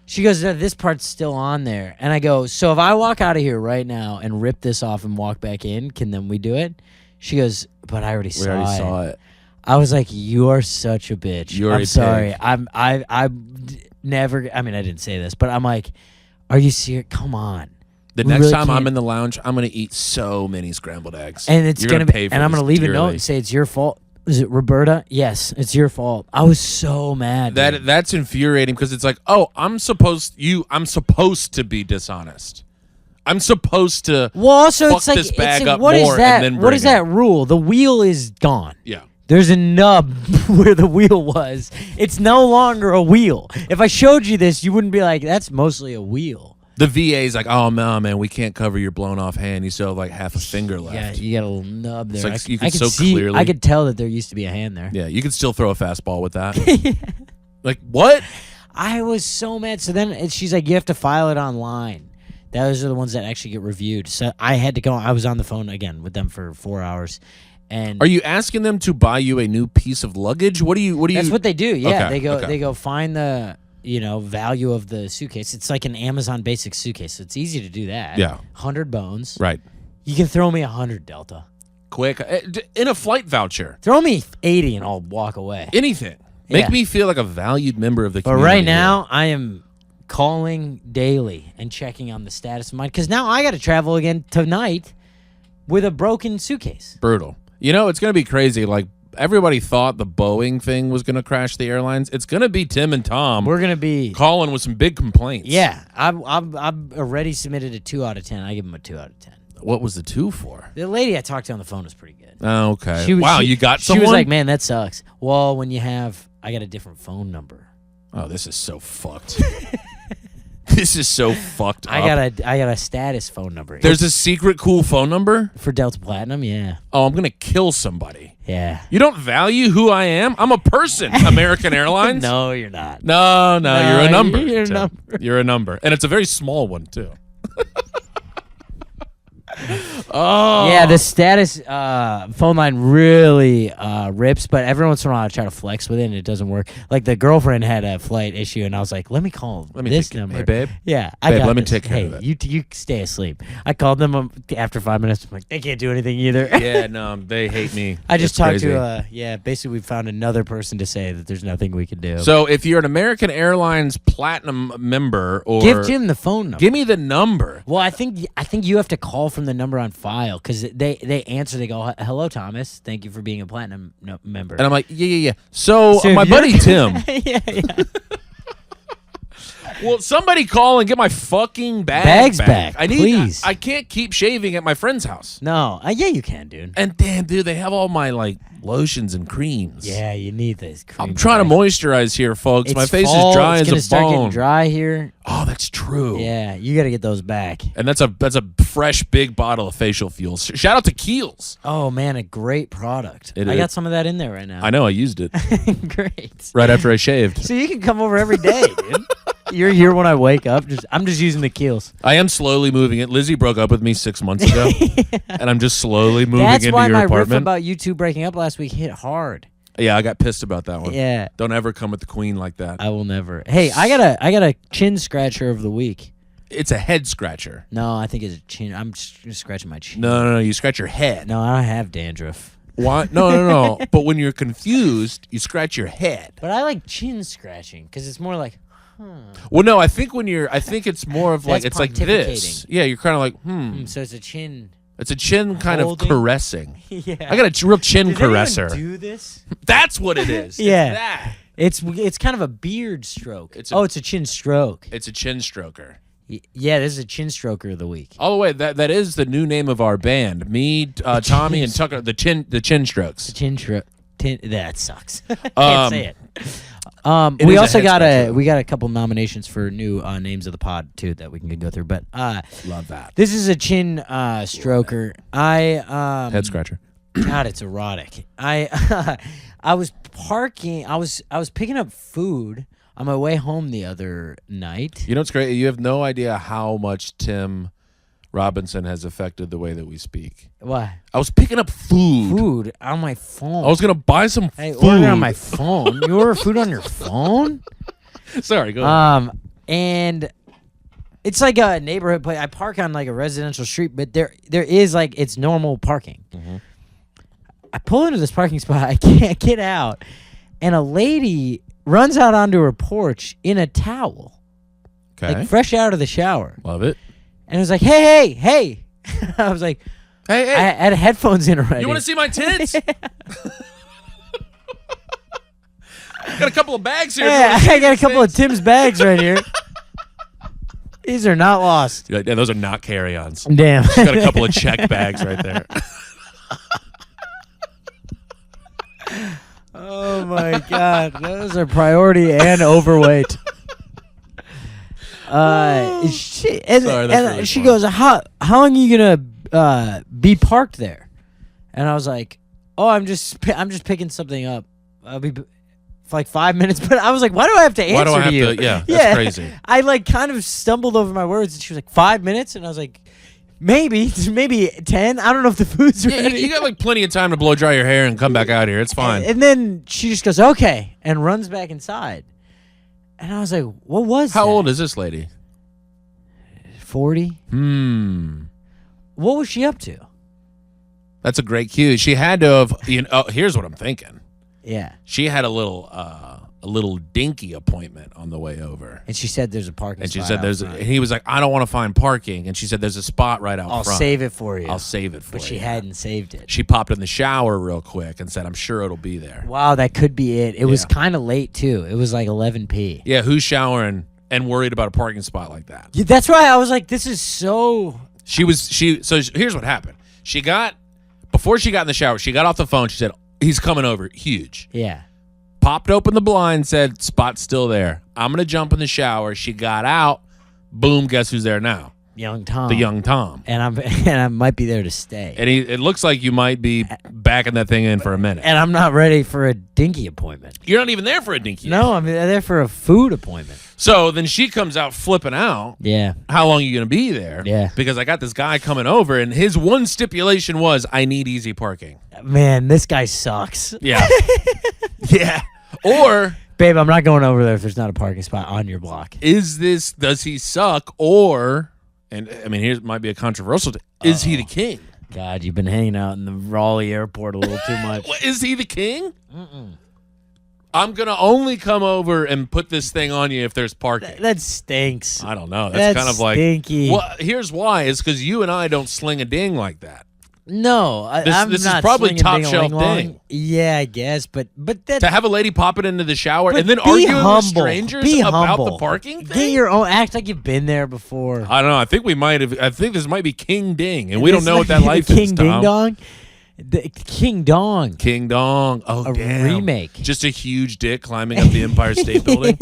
She goes, this part's still on there. And I go, so if I walk out of here right now and rip this off and walk back in, can then we do it? She goes, but I already saw it. I was like, you are such a bitch. I'm sorry. I never, I mean, I didn't say this, but I'm like, are you serious? Come on. The We next really time I'm can't- in the lounge, I'm going to eat so many scrambled eggs. And it's You're gonna pay be, for and I'm this gonna leave a note dearly. and say it's your fault. Is it Roberta? Yes, it's your fault. I was so mad. dude. That's infuriating because it's like, oh, I'm supposed to be dishonest. I'm supposed to Well, also fuck it's like this bag up what is more that? and then What bring is it. that rule? The wheel is gone. Yeah. There's a nub where the wheel was. It's no longer a wheel. If I showed you this, you wouldn't be like, that's mostly a wheel. The VA's like, oh no, man, we can't cover your blown off hand. You still have like half a finger left. Yeah, you got a little nub there. like I you can could so see, clearly- I could tell that there used to be a hand there. Yeah, you could still throw a fastball with that. Like what? I was so mad. So then she's like, you have to file it online. Those are the ones that actually get reviewed. So I had to go. I was on the phone again with them for 4 hours. And Are you asking them to buy you a new piece of luggage? What do you? that's what they do. Yeah, Okay, they go find the value of the suitcase. It's like an Amazon basic suitcase. So it's easy to do that. Yeah. 100 bones. Right. You can throw me 100, Delta. Quick in a flight voucher. Throw me 80 and I'll walk away. Anything. Make Yeah. me feel like a valued member of the But community. right now, I am calling daily and checking on the status of mine because now I got to travel again tonight with a broken suitcase. Brutal. You know, it's going to be crazy. Like, everybody thought the Boeing thing was going to crash the airlines. It's going to be Tim and Tom We're gonna be calling with some big complaints. yeah. I've already submitted a 2 out of 10. I give him a 2 out of 10. What was the 2 for? The lady I talked to on the phone was pretty good. Oh, okay. She was- Wow, she- you got She someone? was like, "Man, that sucks." Well, when I got a different phone number. Oh, this is so fucked. This is so fucked up. I got a status phone number. There's a secret cool phone number? for Delta Platinum. Yeah, Oh, I'm going to kill somebody. yeah. You don't value who I am? I'm a person, American Airlines. No, you're not. No, you're a number. you're a Tim. number. You're a number. And it's a very small one, too. Oh. Yeah, the status phone line really rips, but every once in a while I try to flex with it and it doesn't work. Like the girlfriend had a flight issue and I was like, let me call this number. Hey, babe. Yeah, Babe, got let me this. take care hey, of it. You stay asleep. I called them after 5 minutes. I'm like, they can't do anything either. Yeah, no, they hate me. I just It's talked crazy. to basically we found another person to say that there's nothing we can do. So if you're an American Airlines Platinum member or give Jim the phone number. give me the number. Well, I think you have to call from the number on file because they answer. They go, "Hello, Thomas. Thank you for being a platinum member." And I'm like, yeah. So, So my if you're- buddy Tim, yeah. Well, somebody call and get my fucking bags back, please. I can't keep shaving at my friend's house. No, yeah, you can, dude. And damn, dude, they have all my like lotions and creams. Yeah, you need this. I'm trying to moisturize here, folks. It's my face fall, is dry it's as gonna a start getting bone. dry here. Oh, that's true. Yeah, you got to get those back. And that's a fresh big bottle of facial fuels. Shout out to Kiehl's. Oh man, a great product. It I is. got some of that in there right now. I know I used it Great. right after I shaved. So you can come over every day, dude. You're here when I wake up. I'm just using the Kiehl's. I am slowly moving it. Lizzie broke up with me 6 months ago, and I'm just slowly moving That's into why your my riff apartment. about you two breaking up last week hit hard. Yeah, I got pissed about that one. Yeah, Don't ever come at the queen like that. I will never. Hey, I got a chin scratcher of the week. It's a head scratcher. No, I think it's a chin. I'm just scratching my chin. No. You scratch your head. No, I don't have dandruff. Why? No. But when you're confused, you scratch your head. But I like chin scratching because it's more like, Well, no, I think it's more of like That's it's like this. pontificating. Yeah, you're kind of like, so it's a chin. It's a chin kind Holding. of caressing. Yeah. I got a real chin Did anyone caresser. do this? That's what it is. Yeah. It's that. It's kind of a beard stroke. It's it's a chin stroke. It's a chin stroker. Yeah, this is a chin stroker of the week. All the way. That is the new name of our band. Me, Tommy, and Tucker. The chin strokes. Chin stroke. That sucks. Can't It say it. is We a also head got scratcher. we got a couple nominations for new names of the pod too that we can go through. But Love that. this is a chin stroker. Head scratcher. God, it's erotic. I was parking. I was picking up food on my way home the other night. You know what's great? You have no idea how much Tim Robinson has affected the way that we speak. Why? I was picking up food. Food on my phone. I was gonna buy some Hey, food. order on my phone. You order food on your phone? Sorry, go ahead. And it's like a neighborhood place. I park on like a residential street, but there is like it's normal parking. Mm-hmm. I pull into this parking spot. I can't get out, and a lady runs out onto her porch in a towel, Okay. like fresh out of the shower, Love it. and it was like, "Hey!" I was like, Hey, I had headphones in already. you want to see my tits? Got a couple of bags here. Yeah, I got a couple of Tim's bags right here. These are not lost. Yeah, those are not carry-ons. Damn. Got a couple of check bags right there. Oh my God, those are priority and overweight. She Sorry, that's really she fun. goes, how long are you gonna be parked there? And I was like, oh, I'm just picking something up. I'll be for like 5 minutes. But I was like, why do I have to answer Why do I have to you? to? Yeah, that's crazy. I like kind of stumbled over my words, and she was like, 5 minutes, and I was like, maybe 10. I don't know if the food's Yeah, ready. you got like plenty of time to blow dry your hair and come back out here. It's fine. And then she just goes, okay, and runs back inside. And I was like, what was How that? old is this lady? 40? What was she up to? That's a great cue. She had to have. Here's what I'm thinking. Yeah. She had a little dinky appointment on the way over. And she said there's a parking And she spot said out front. and he was like, I don't want to find parking. And she said, there's a spot right out I'll front. save it for you. I'll save it for you. But she hadn't saved it. She popped in the shower real quick and said, I'm sure it'll be there. Wow, that could be it. It was Yeah. kind of late, too. It was like 11 p. Yeah, who's showering and worried about a parking spot like that? Yeah, that's why I was like, this is so... So here's what happened. Before she got in the shower, she got off the phone. She said, he's coming over. Huge. Yeah. Popped open the blind, said, spot's still there. I'm going to jump in the shower. She got out. Boom, guess who's there now? Young Tom. The young Tom. And I might be there to stay. And it looks like you might be backing that thing in for a minute. And I'm not ready for a dinky appointment. You're not even there for a dinky. No, I'm there for a food appointment. So then she comes out flipping out. Yeah. How long are you going to be there? Yeah. Because I got this guy coming over, and his one stipulation was, I need easy parking. Man, this guy sucks. Yeah. Yeah. Or... Babe, I'm not going over there if there's not a parking spot on your block. does he suck, or, and I mean, here might be a controversial, is he the king? God, you've been hanging out in the Raleigh airport a little too much. Well, is he the king? I'm going to only come over and put this thing on you if there's parking. That stinks. I don't know. That's kind of like, stinky. well, here's why. It's because you and I don't sling a ding like that. No, I'm This is not probably swinging top shelf ding-a-ling-long. ding. Yeah, I guess, but that To have a lady pop it into the shower but and then be arguing humble. with strangers Be about humble. the parking thing? Get your own. Act like you've been there before. I don't know. I think we might have. I think this might be King Ding, and we This don't know what that might be life the is, King Tom. Ding Dong. The King Dong. King Dong. Oh, A damn. remake. Just a huge dick climbing up the Empire State Building.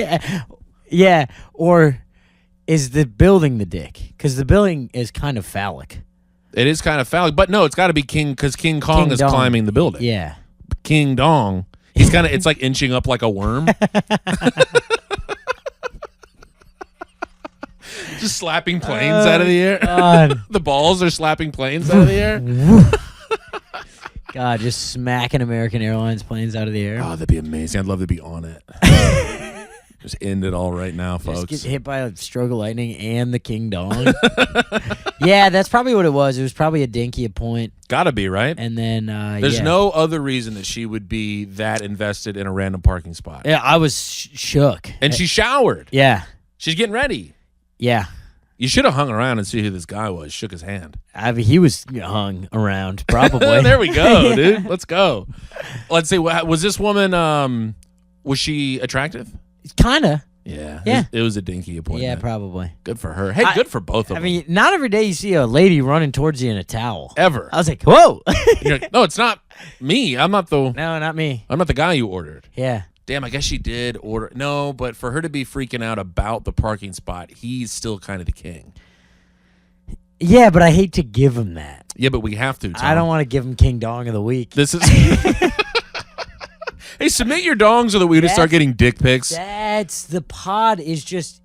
Yeah. Or is the building the dick? Because the building is kind of phallic. It is kind of phallic, but no, it's got to be King because King Kong King is Dong. climbing the building. Yeah. King Dong. He's kind of. It's like inching up like a worm. Just slapping planes out of the air. God. The balls are slapping planes out of the air. God, just smacking American Airlines planes out of the air. Oh, that'd be amazing. I'd love to be on it. Just end it all right now, Just folks. get hit by a stroke of lightning and the King Dong. Yeah, that's probably what it was. It was probably a dinky point. Gotta be, right? And then There's no other reason that she would be that invested in a random parking spot. Yeah, I was shook. And she showered. Yeah. She's getting ready. Yeah. You should have hung around and see who this guy was. Shook his hand. I mean, he was hung around, probably. There we go, dude. Let's go. Let's see. Was this woman, was she attractive? Kind of. Yeah. Yeah. It was a dinky appointment. Yeah, probably. Good for her. Hey, good for both of them. I mean, not every day you see a lady running towards you in a towel. Ever. I was like, whoa. You're like, no, it's not me. I'm not the No, not me. guy you ordered. Yeah. Damn, I guess she did order. No, but for her to be freaking out about the parking spot, he's still kind of the king. Yeah, but I hate to give him that. Yeah, but we have to, Tom. I don't want to give him King Dong of the Week. This is... Hey, submit your dongs so that we just start getting dick pics. That's the pod is just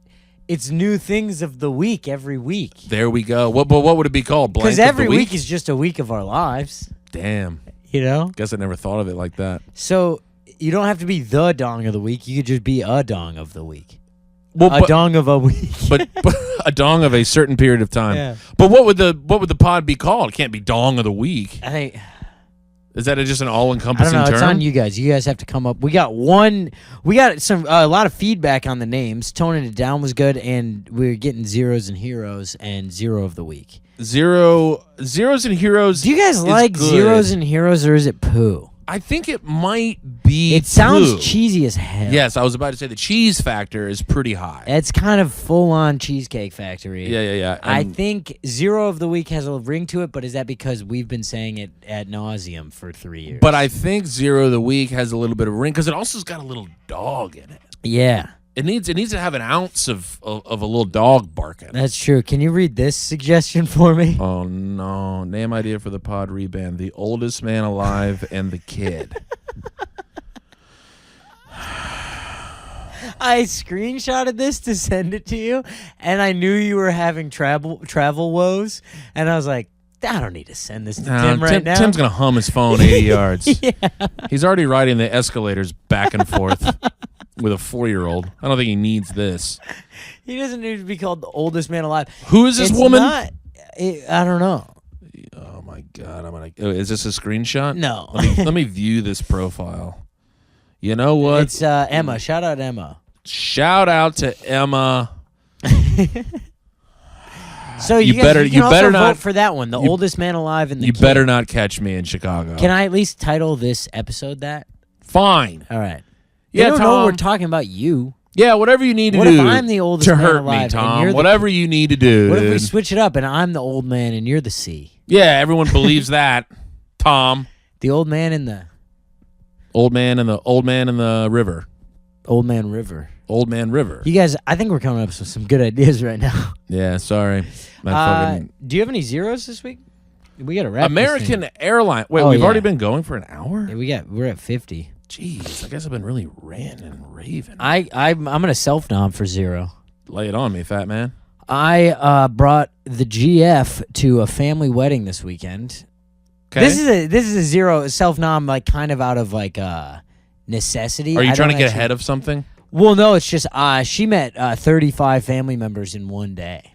it's new things of the week every week. There we go. What would it be called? Blank Because of the every week is just a week of our lives. Damn. You know? Guess I never thought of it like that. So you don't have to be the dong of the week. You could just be a dong of the week. Well, A dong of a week. but a dong of a certain period of time. Yeah. But what would the pod be called? It can't be dong of the week. I think Is that just an I all-encompassing don't know. term? It's on you guys. You guys have to come up. We got a lot of feedback on the names. Toning it down was good, and we were getting zeros and heroes and zero of the week. Zeros and heroes. Do you guys is like good. zeros and heroes, or is it poo? I think it might be. It sounds poo. cheesy as hell. Yes, I was about to say the cheese factor is pretty high. It's kind of full-on Cheesecake Factory. Yeah. I And think zero of the week has a ring to it, but is that because we've been saying it ad nauseum for 3 years? But I think zero of the week has a little bit of ring because it also's got a little dog in it. Yeah, It needs to have an ounce of a little dog barking. that's true. Can you read this suggestion for me? Oh no! Name idea for the pod reband: the oldest man alive and the kid. I screenshotted this to send it to you, and I knew you were having travel woes, and I was like, I don't need to send this to Tim right now. Tim's gonna hum his phone 80 yards. Yeah. He's already riding the escalators back and forth with a 4-year-old. I don't think he needs this. He doesn't need to be called the oldest man alive. Who is this It's woman? I don't know. Oh my god! Is this a screenshot? No. Let me view this profile. You know what? It's Emma. Shout out Emma. Shout out to Emma. So You you, guys, better- you can you better also not- vote for that one, the oldest man alive in the You kid. better not catch me in Chicago. Can I at least title this episode that? Fine. All right. Yeah, They don't know Tom. we're talking about you. Yeah, whatever you need to What do. if I'm the oldest to man hurt alive me, and Tom? you're the- Whatever you need to do. What if we dude. switch it up and I'm the old man and you're the C? Yeah, everyone believes that. Tom, The old man in the old man in the river. old man river. Old man river. You guys, I think we're coming up with some good ideas right now. Yeah, sorry. Do you have any zeros this week? We got to wrap this American thing. Airlines. Wait, Oh, we've yeah. already been going for an hour? Yeah, we're at 50. Jeez, I guess I've been really ranting and raving. I'm gonna self nom for zero. Lay it on me, fat man. I brought the GF to a family wedding this weekend. Okay. This is a zero self nom, like kind of out of like necessity. Are you I trying to don't get actually- ahead of something? Well, no, it's just she met 35 family members in one day,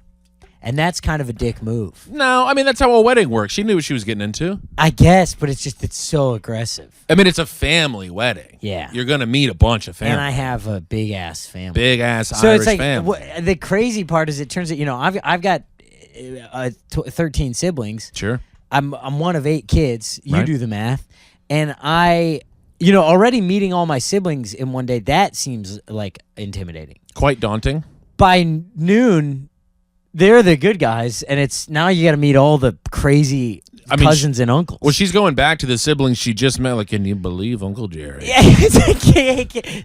and that's kind of a dick move, No, I mean, that's how a wedding works. She knew what she was getting into. I guess. But it's so aggressive. I mean, it's a family wedding. Yeah. You're going to meet a bunch of family. And I have a big ass family. Big ass So Irish it's like family. the crazy part is it turns out I've got 13 siblings. Sure. I'm one of 8 kids. You Right. do the math. And already meeting all my siblings in one day, that seems like intimidating. Quite daunting. By noon, they're the good guys, and it's now you got to meet all the crazy cousins and uncles. Well, she's going back to the siblings she just met. Like, can you believe Uncle Jerry? Yeah, it's like,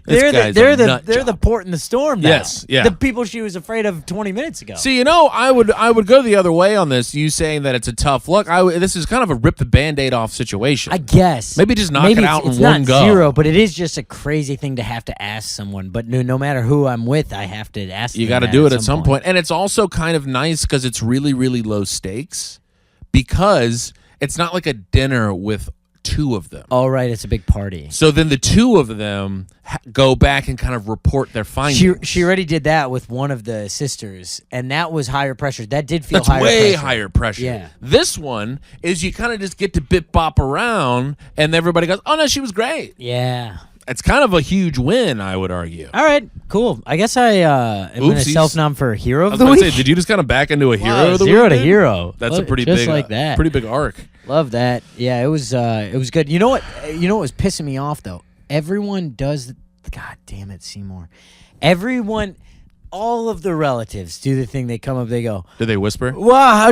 they're the port in the storm now. Yes, yeah. The people she was afraid of 20 minutes ago. See, I would go the other way on this. You saying that it's a tough look. This is kind of a rip the Band-Aid off situation. I guess. Maybe just knock it out in it's one not go. zero, but it is just a crazy thing to have to ask someone. But no matter who I'm with, I have to ask them. You got to do it at some point. And it's also kind of nice because it's really, really low stakes because it's not like a dinner with 2 of them. Oh, right. It's a big party. So then the 2 of them go back and kind of report their findings. She already did that with one of the sisters, and that was higher pressure. That did feel That's higher way pressure. higher pressure. Yeah. This one is you kind of just get to bip bop around and everybody goes, oh, no, she was great. Yeah. It's kind of a huge win, I would argue. All right, cool. I guess I am going to Oopsies. self-nom for Hero I of was the going to Week. say, did you just kind of back into a hero Wow, of the zero week? to dude? hero. That's Look, a pretty just big, like that. pretty big arc. Love that. Yeah, it was good. You know what? You know what was pissing me off though? Everyone does. God damn it, Seymour. Everyone, all of the relatives do the thing. They come up. They go, Did they whisper? "Wow,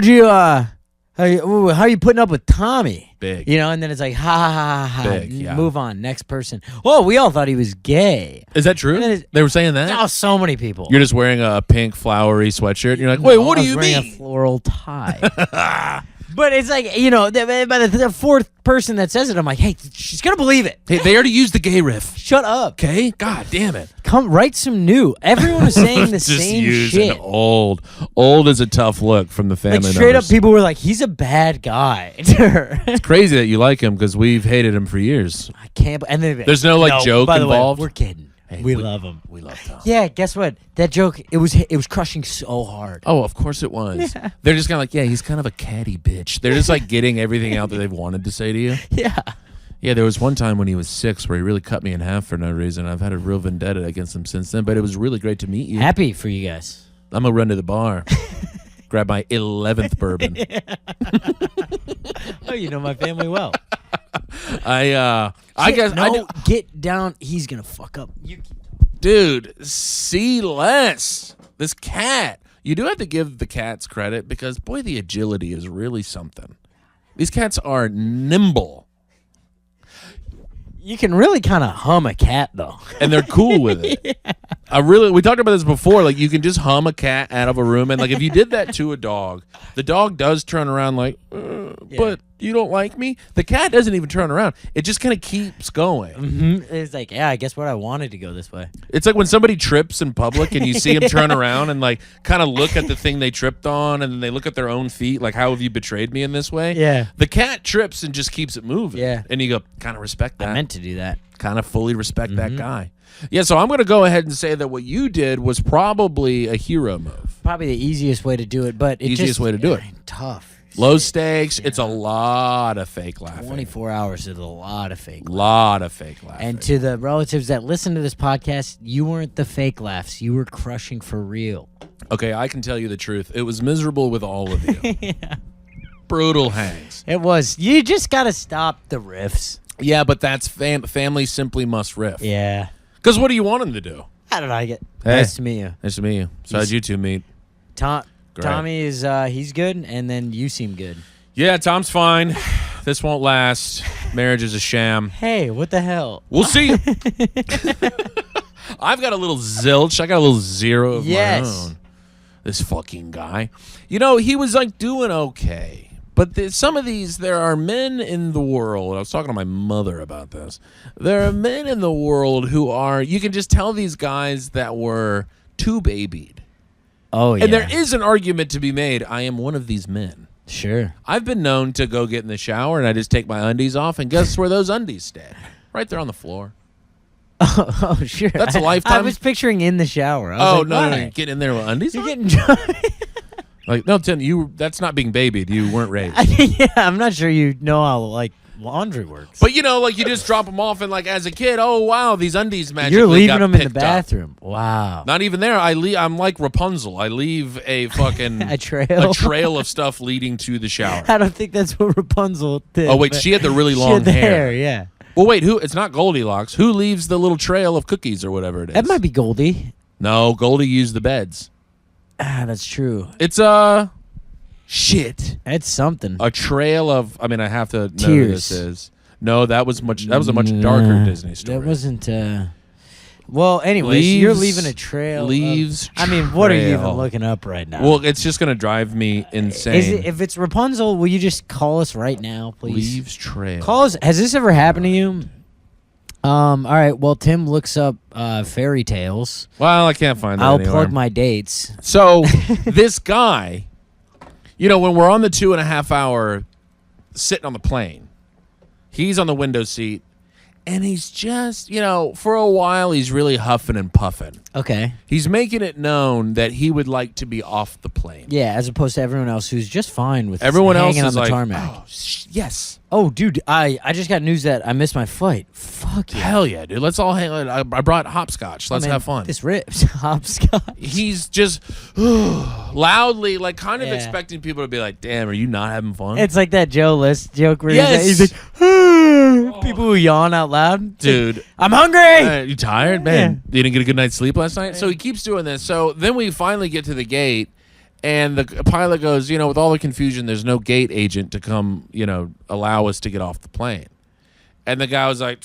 how you putting up with Tommy?" Big. And then it's like, ha ha ha ha. Big, yeah. Move on. Next person. Oh, we all thought he was gay. Is that true? And then They were saying that? Oh, so many people. You're just wearing a pink flowery sweatshirt. And you're like, wait, what I do was you wearing mean? a floral tie. But it's like, by the 4th person that says it, I'm like, hey, she's going to believe it. Hey, they already used the gay riff. Shut up. Okay? God damn it. Come write some new. Everyone was saying the Just same using shit. old. Old is a tough look from the family Like straight members. up, people were like, he's a bad guy. It's crazy that you like him because we've hated him for years. I can't. And then There's no, joke by the involved? Way, we're kidding. Hey, we love him. We love Tom. Yeah, guess what? That joke, it was crushing so hard. Oh, of course it was. Yeah. They're just kind of like, yeah, he's kind of a catty bitch. They're just like getting everything out that they've wanted to say to you. Yeah. Yeah, there was one time when he was 6 where he really cut me in half for no reason. I've had a real vendetta against him since then, but it was really great to meet you. Happy for you guys. I'm going to run to the bar, grab my 11th bourbon. Oh, you know my family well. I guess get down. He's gonna fuck up. Dude, see less. This cat. You do have to give the cats credit because boy, the agility is really something. These cats are nimble. You can really kind of hum a cat though, and they're cool with it. Yeah. We talked about this before. Like you can just hum a cat out of a room, and like if you did that to a dog, the dog does turn around like, but you don't like me. The cat doesn't even turn around. It just kind of keeps going. Mm-hmm. It's like, yeah, I guess what I wanted to go this way. It's like when somebody trips in public and you see them turn around and like kind of look at the thing they tripped on, and then they look at their own feet. Like, how have you betrayed me in this way? Yeah. The cat trips and just keeps it moving. Yeah. And you go, kind of respect that. I meant to do that. Kind of fully respect that guy. Yeah, so I'm going to go ahead and say that what you did was probably a hero move. Probably the easiest way to do it, but Way to do it. Tough. Low stakes. Yeah. It's a lot of fake laughing. 24 hours is a lot of fake. Lot of fake laughing. And to the relatives that listen to this podcast, you weren't the fake laughs. You were crushing for real. Okay, I can tell you the truth. It was miserable with all of you. Yeah. Brutal hangs. It was. You just got to stop the riffs. Yeah, but that's family simply must riff. Yeah. Because what do you want them to do? I don't know. Hey. Nice to meet you. Nice to meet you. So how'd you two meet? Tommy is he's good, and then you seem good. Yeah, Tom's fine. This won't last. Marriage is a sham. Hey, what the hell? We'll see. I've got a little zilch. I got a little zero of my own. This fucking guy. You know, he was like doing okay. But some of these, there are men in the world. I was talking to my mother about this. There are men in the world who are, you can just tell these guys that were too babied. Oh, yeah. And there is an argument to be made. I am one of these men. Sure. I've been known to go get in the shower and I just take my undies off, and guess where those undies stay? Right there on the floor. Oh, sure. That's a lifetime. I was picturing in the shower. I was no, like, get in there with undies You're on? getting dry. Like, no, Tim, that's not being babied. You weren't raised. Yeah, I'm not sure you know how laundry works. But like you just drop them off, and like as a kid, oh wow, these undies magically You're leaving got them in the picked up. bathroom. Wow. Not even there. I'm like Rapunzel. I leave a fucking A trail. a trail of stuff leading to the shower. I don't think that's what Rapunzel did. Oh wait, but she had the really she long had the hair. Yeah. Well, wait, who? It's not Goldilocks. Who leaves the little trail of cookies or whatever it is? That might be Goldie. No, Goldie used the beds. Ah, that's true. It's shit. It's something. A trail of. I mean, I have to know who Tears. this is. No, that was a much darker Disney story. That wasn't. Well, anyway, so you're leaving a trail. What are you even trail. looking up right now? Well, it's just gonna drive me insane. If it's Rapunzel, will you just call us right now, please? Leaves trail. Call us. Has this ever happened to you? All right. Well, Tim looks up fairy tales. Well, I can't find that I'll anywhere. plug my dates. So this guy, when we're on the 2.5 hour sitting on the plane, he's on the window seat, and he's just, for a while he's really huffing and puffing. Okay. He's making it known that he would like to be off the plane. Yeah, as opposed to everyone else who's just fine with Everyone else hanging on is the like, tarmac. oh, yes. Oh, dude, I just got news that I missed my flight. Fuck yeah. Hell yeah, dude. Let's all hang. I brought hopscotch. Let's have fun. This rips. Hopscotch. He's just loudly, like, kind of Yeah. expecting people to be like, damn, are you not having fun? It's like that Joe List joke where Yes. he's like, people who yawn out loud. Dude. I'm hungry. You tired? Man, you didn't get a good night's sleep last night? So he keeps doing this. So then we finally get to the gate, and the pilot goes, with all the confusion, there's no gate agent to come, allow us to get off the plane. And the guy was like,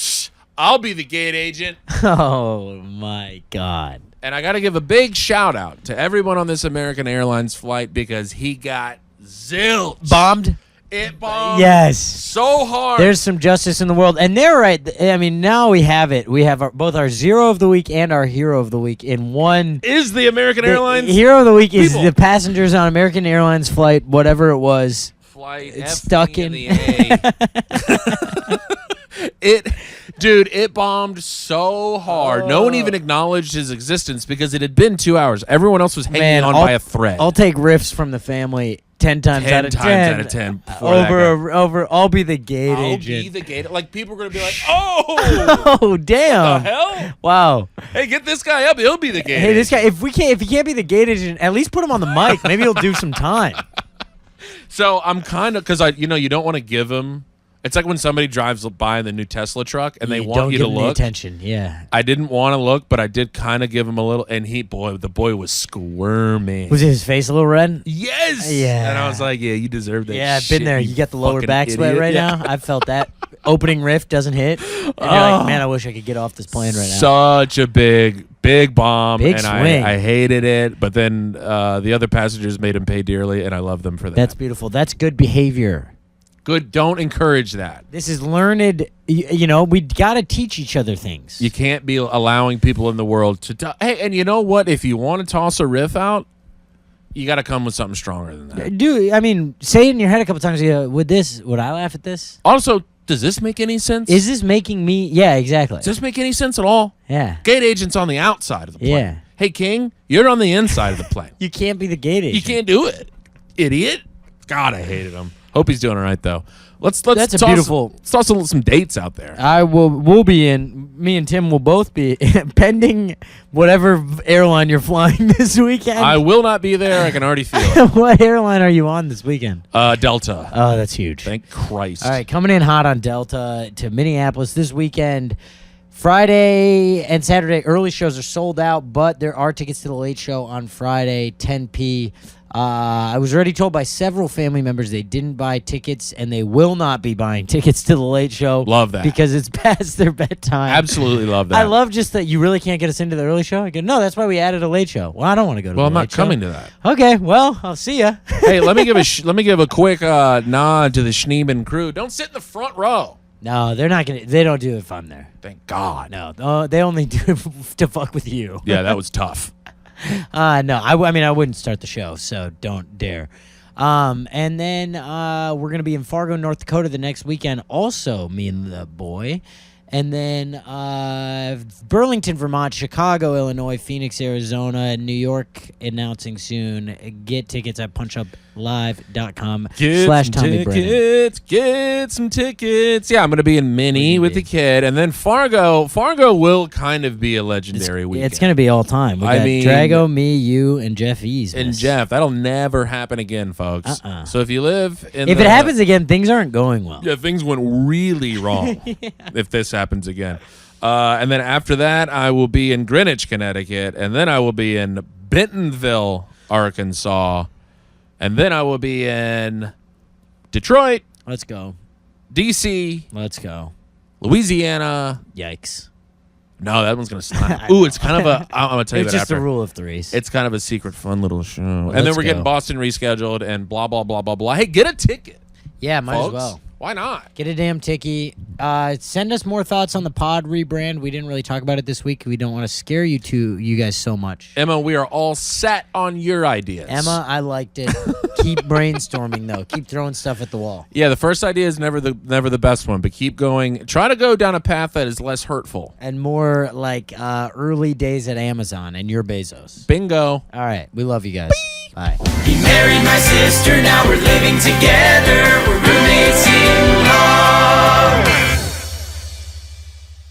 I'll be the gate agent. Oh, my God. And I got to give a big shout out to everyone on this American Airlines flight because he got zilch. Bombed? It bombed Yes. so hard. There's some justice in the world. And they're right. I mean, now we have it. We have both our zero of the week and our hero of the week in one. Is the American Airlines Hero of the week is people. the passengers on American Airlines flight, whatever it was. flight It's F stuck in. the A. It bombed so hard. No one even acknowledged his existence because it had been 2 hours. Everyone else was hanging on by a thread. I'll take riffs from the family 10 times 10 out of 10. times out of 10 before that guy. Over. I'll be the gate I'll agent. be the gate. Like, people are going to be like, oh, Oh, damn. the hell? Wow. Hey, get this guy up. He'll be the gate Hey, this agent. guy. If he can't be the gate agent, at least put him on the mic. Maybe he'll do some time. So I'm kind of, because you don't want to give him. It's like when somebody drives by in the new Tesla truck and they want don't you give to him the look. attention. Yeah. I didn't want to look, but I did kind of give him a little. And the boy was squirming. Was his face a little red? Yes. Yeah. And I was like, yeah, you deserve that. Yeah, I've shit, been there. You got the lower fucking back sweat idiot. right Yeah. now. I've felt that. Opening riff doesn't hit. And you're like, man, I wish I could get off this plane right now. Such a big bomb. Big and swing. I hated it. But then the other passengers made him pay dearly, and I love them for that. That's beautiful. That's good behavior. good. Don't encourage that. This is learned. We got to teach each other things. You can't be allowing people in the world to. Hey, and you know what? If you want to toss a riff out, you got to come with something stronger than that. Dude, I mean, say it in your head a couple times. Would I laugh at this? Also, does this make any sense? Is this making me? Yeah, exactly. Does this make any sense at all? Yeah. Gate agent's on the outside of the plane. Yeah. Hey, King, you're on the inside of the plane. You can't be the gate agent. You can't do it, idiot. God, I hated him. Hope he's doing all right though. Let's That's a toss, beautiful- Let's toss some dates out there. We'll be in. Me and Tim will both be pending whatever airline you're flying this weekend. I will not be there. I can already feel it. What airline are you on this weekend? Delta. Oh, that's huge. Thank Christ. All right, coming in hot on Delta to Minneapolis this weekend. Friday and Saturday early shows are sold out, but there are tickets to the late show on Friday, 10 p. I was already told by several family members they didn't buy tickets, and they will not be buying tickets to the late show. Love that. Because it's past their bedtime. Absolutely love that. I love just that you really can't get us into the early show. I go, no, that's why we added a late show. Well, I don't want to go to Well, the I'm late not show. coming to that. Okay, well, I'll see ya. Hey, let me give a quick nod to the Schneeman crew. Don't sit in the front row. No, they're not gonna. They don't do it if I'm there. Thank God. No, they only do it to fuck with you. Yeah, that was tough. No, I mean I wouldn't start the show, so don't dare. And then we're gonna be in Fargo, North Dakota the next weekend. Also, me and the boy. And then Burlington, Vermont, Chicago, Illinois, Phoenix, Arizona, and New York announcing soon. Get tickets at punchuplive.com/Tommy Brennan. Get some tickets. Yeah, I'm going to be in Minnie with the kid. And then Fargo will kind of be a legendary weekend. It's going to be all time. We got Drago, me, you, and Jeff Ease. And Jeff. That'll never happen again, folks. So if you live in If it happens again, things aren't going well. Yeah, things went really wrong if this happens again. And then after that, I will be in Greenwich, Connecticut. And then I will be in Bentonville, Arkansas. And then I will be in Detroit. Let's go. D.C. Let's go. Louisiana. Yikes. No, that one's going to snap. Ooh, it's kind of a... I'm going to tell you It's that just after. a rule of threes. It's kind of a secret fun little show. And Let's then we're getting go. Boston rescheduled and blah, blah, blah, blah, blah. Hey, get a ticket. Yeah, might folks. as well. Why not? Get a damn ticket. Send us more thoughts on the pod rebrand. We didn't really talk about it this week. We don't want to scare you guys so much. Emma, we are all set on your ideas. Emma, I liked it. Keep brainstorming though. Keep throwing stuff at the wall. Yeah, the first idea is never the best one, but keep going. Try to go down a path that is less hurtful. And more like early days at Amazon and your Bezos. Bingo. All right. We love you guys. Bye. He married my sister, now we're living together. We're roommates in law.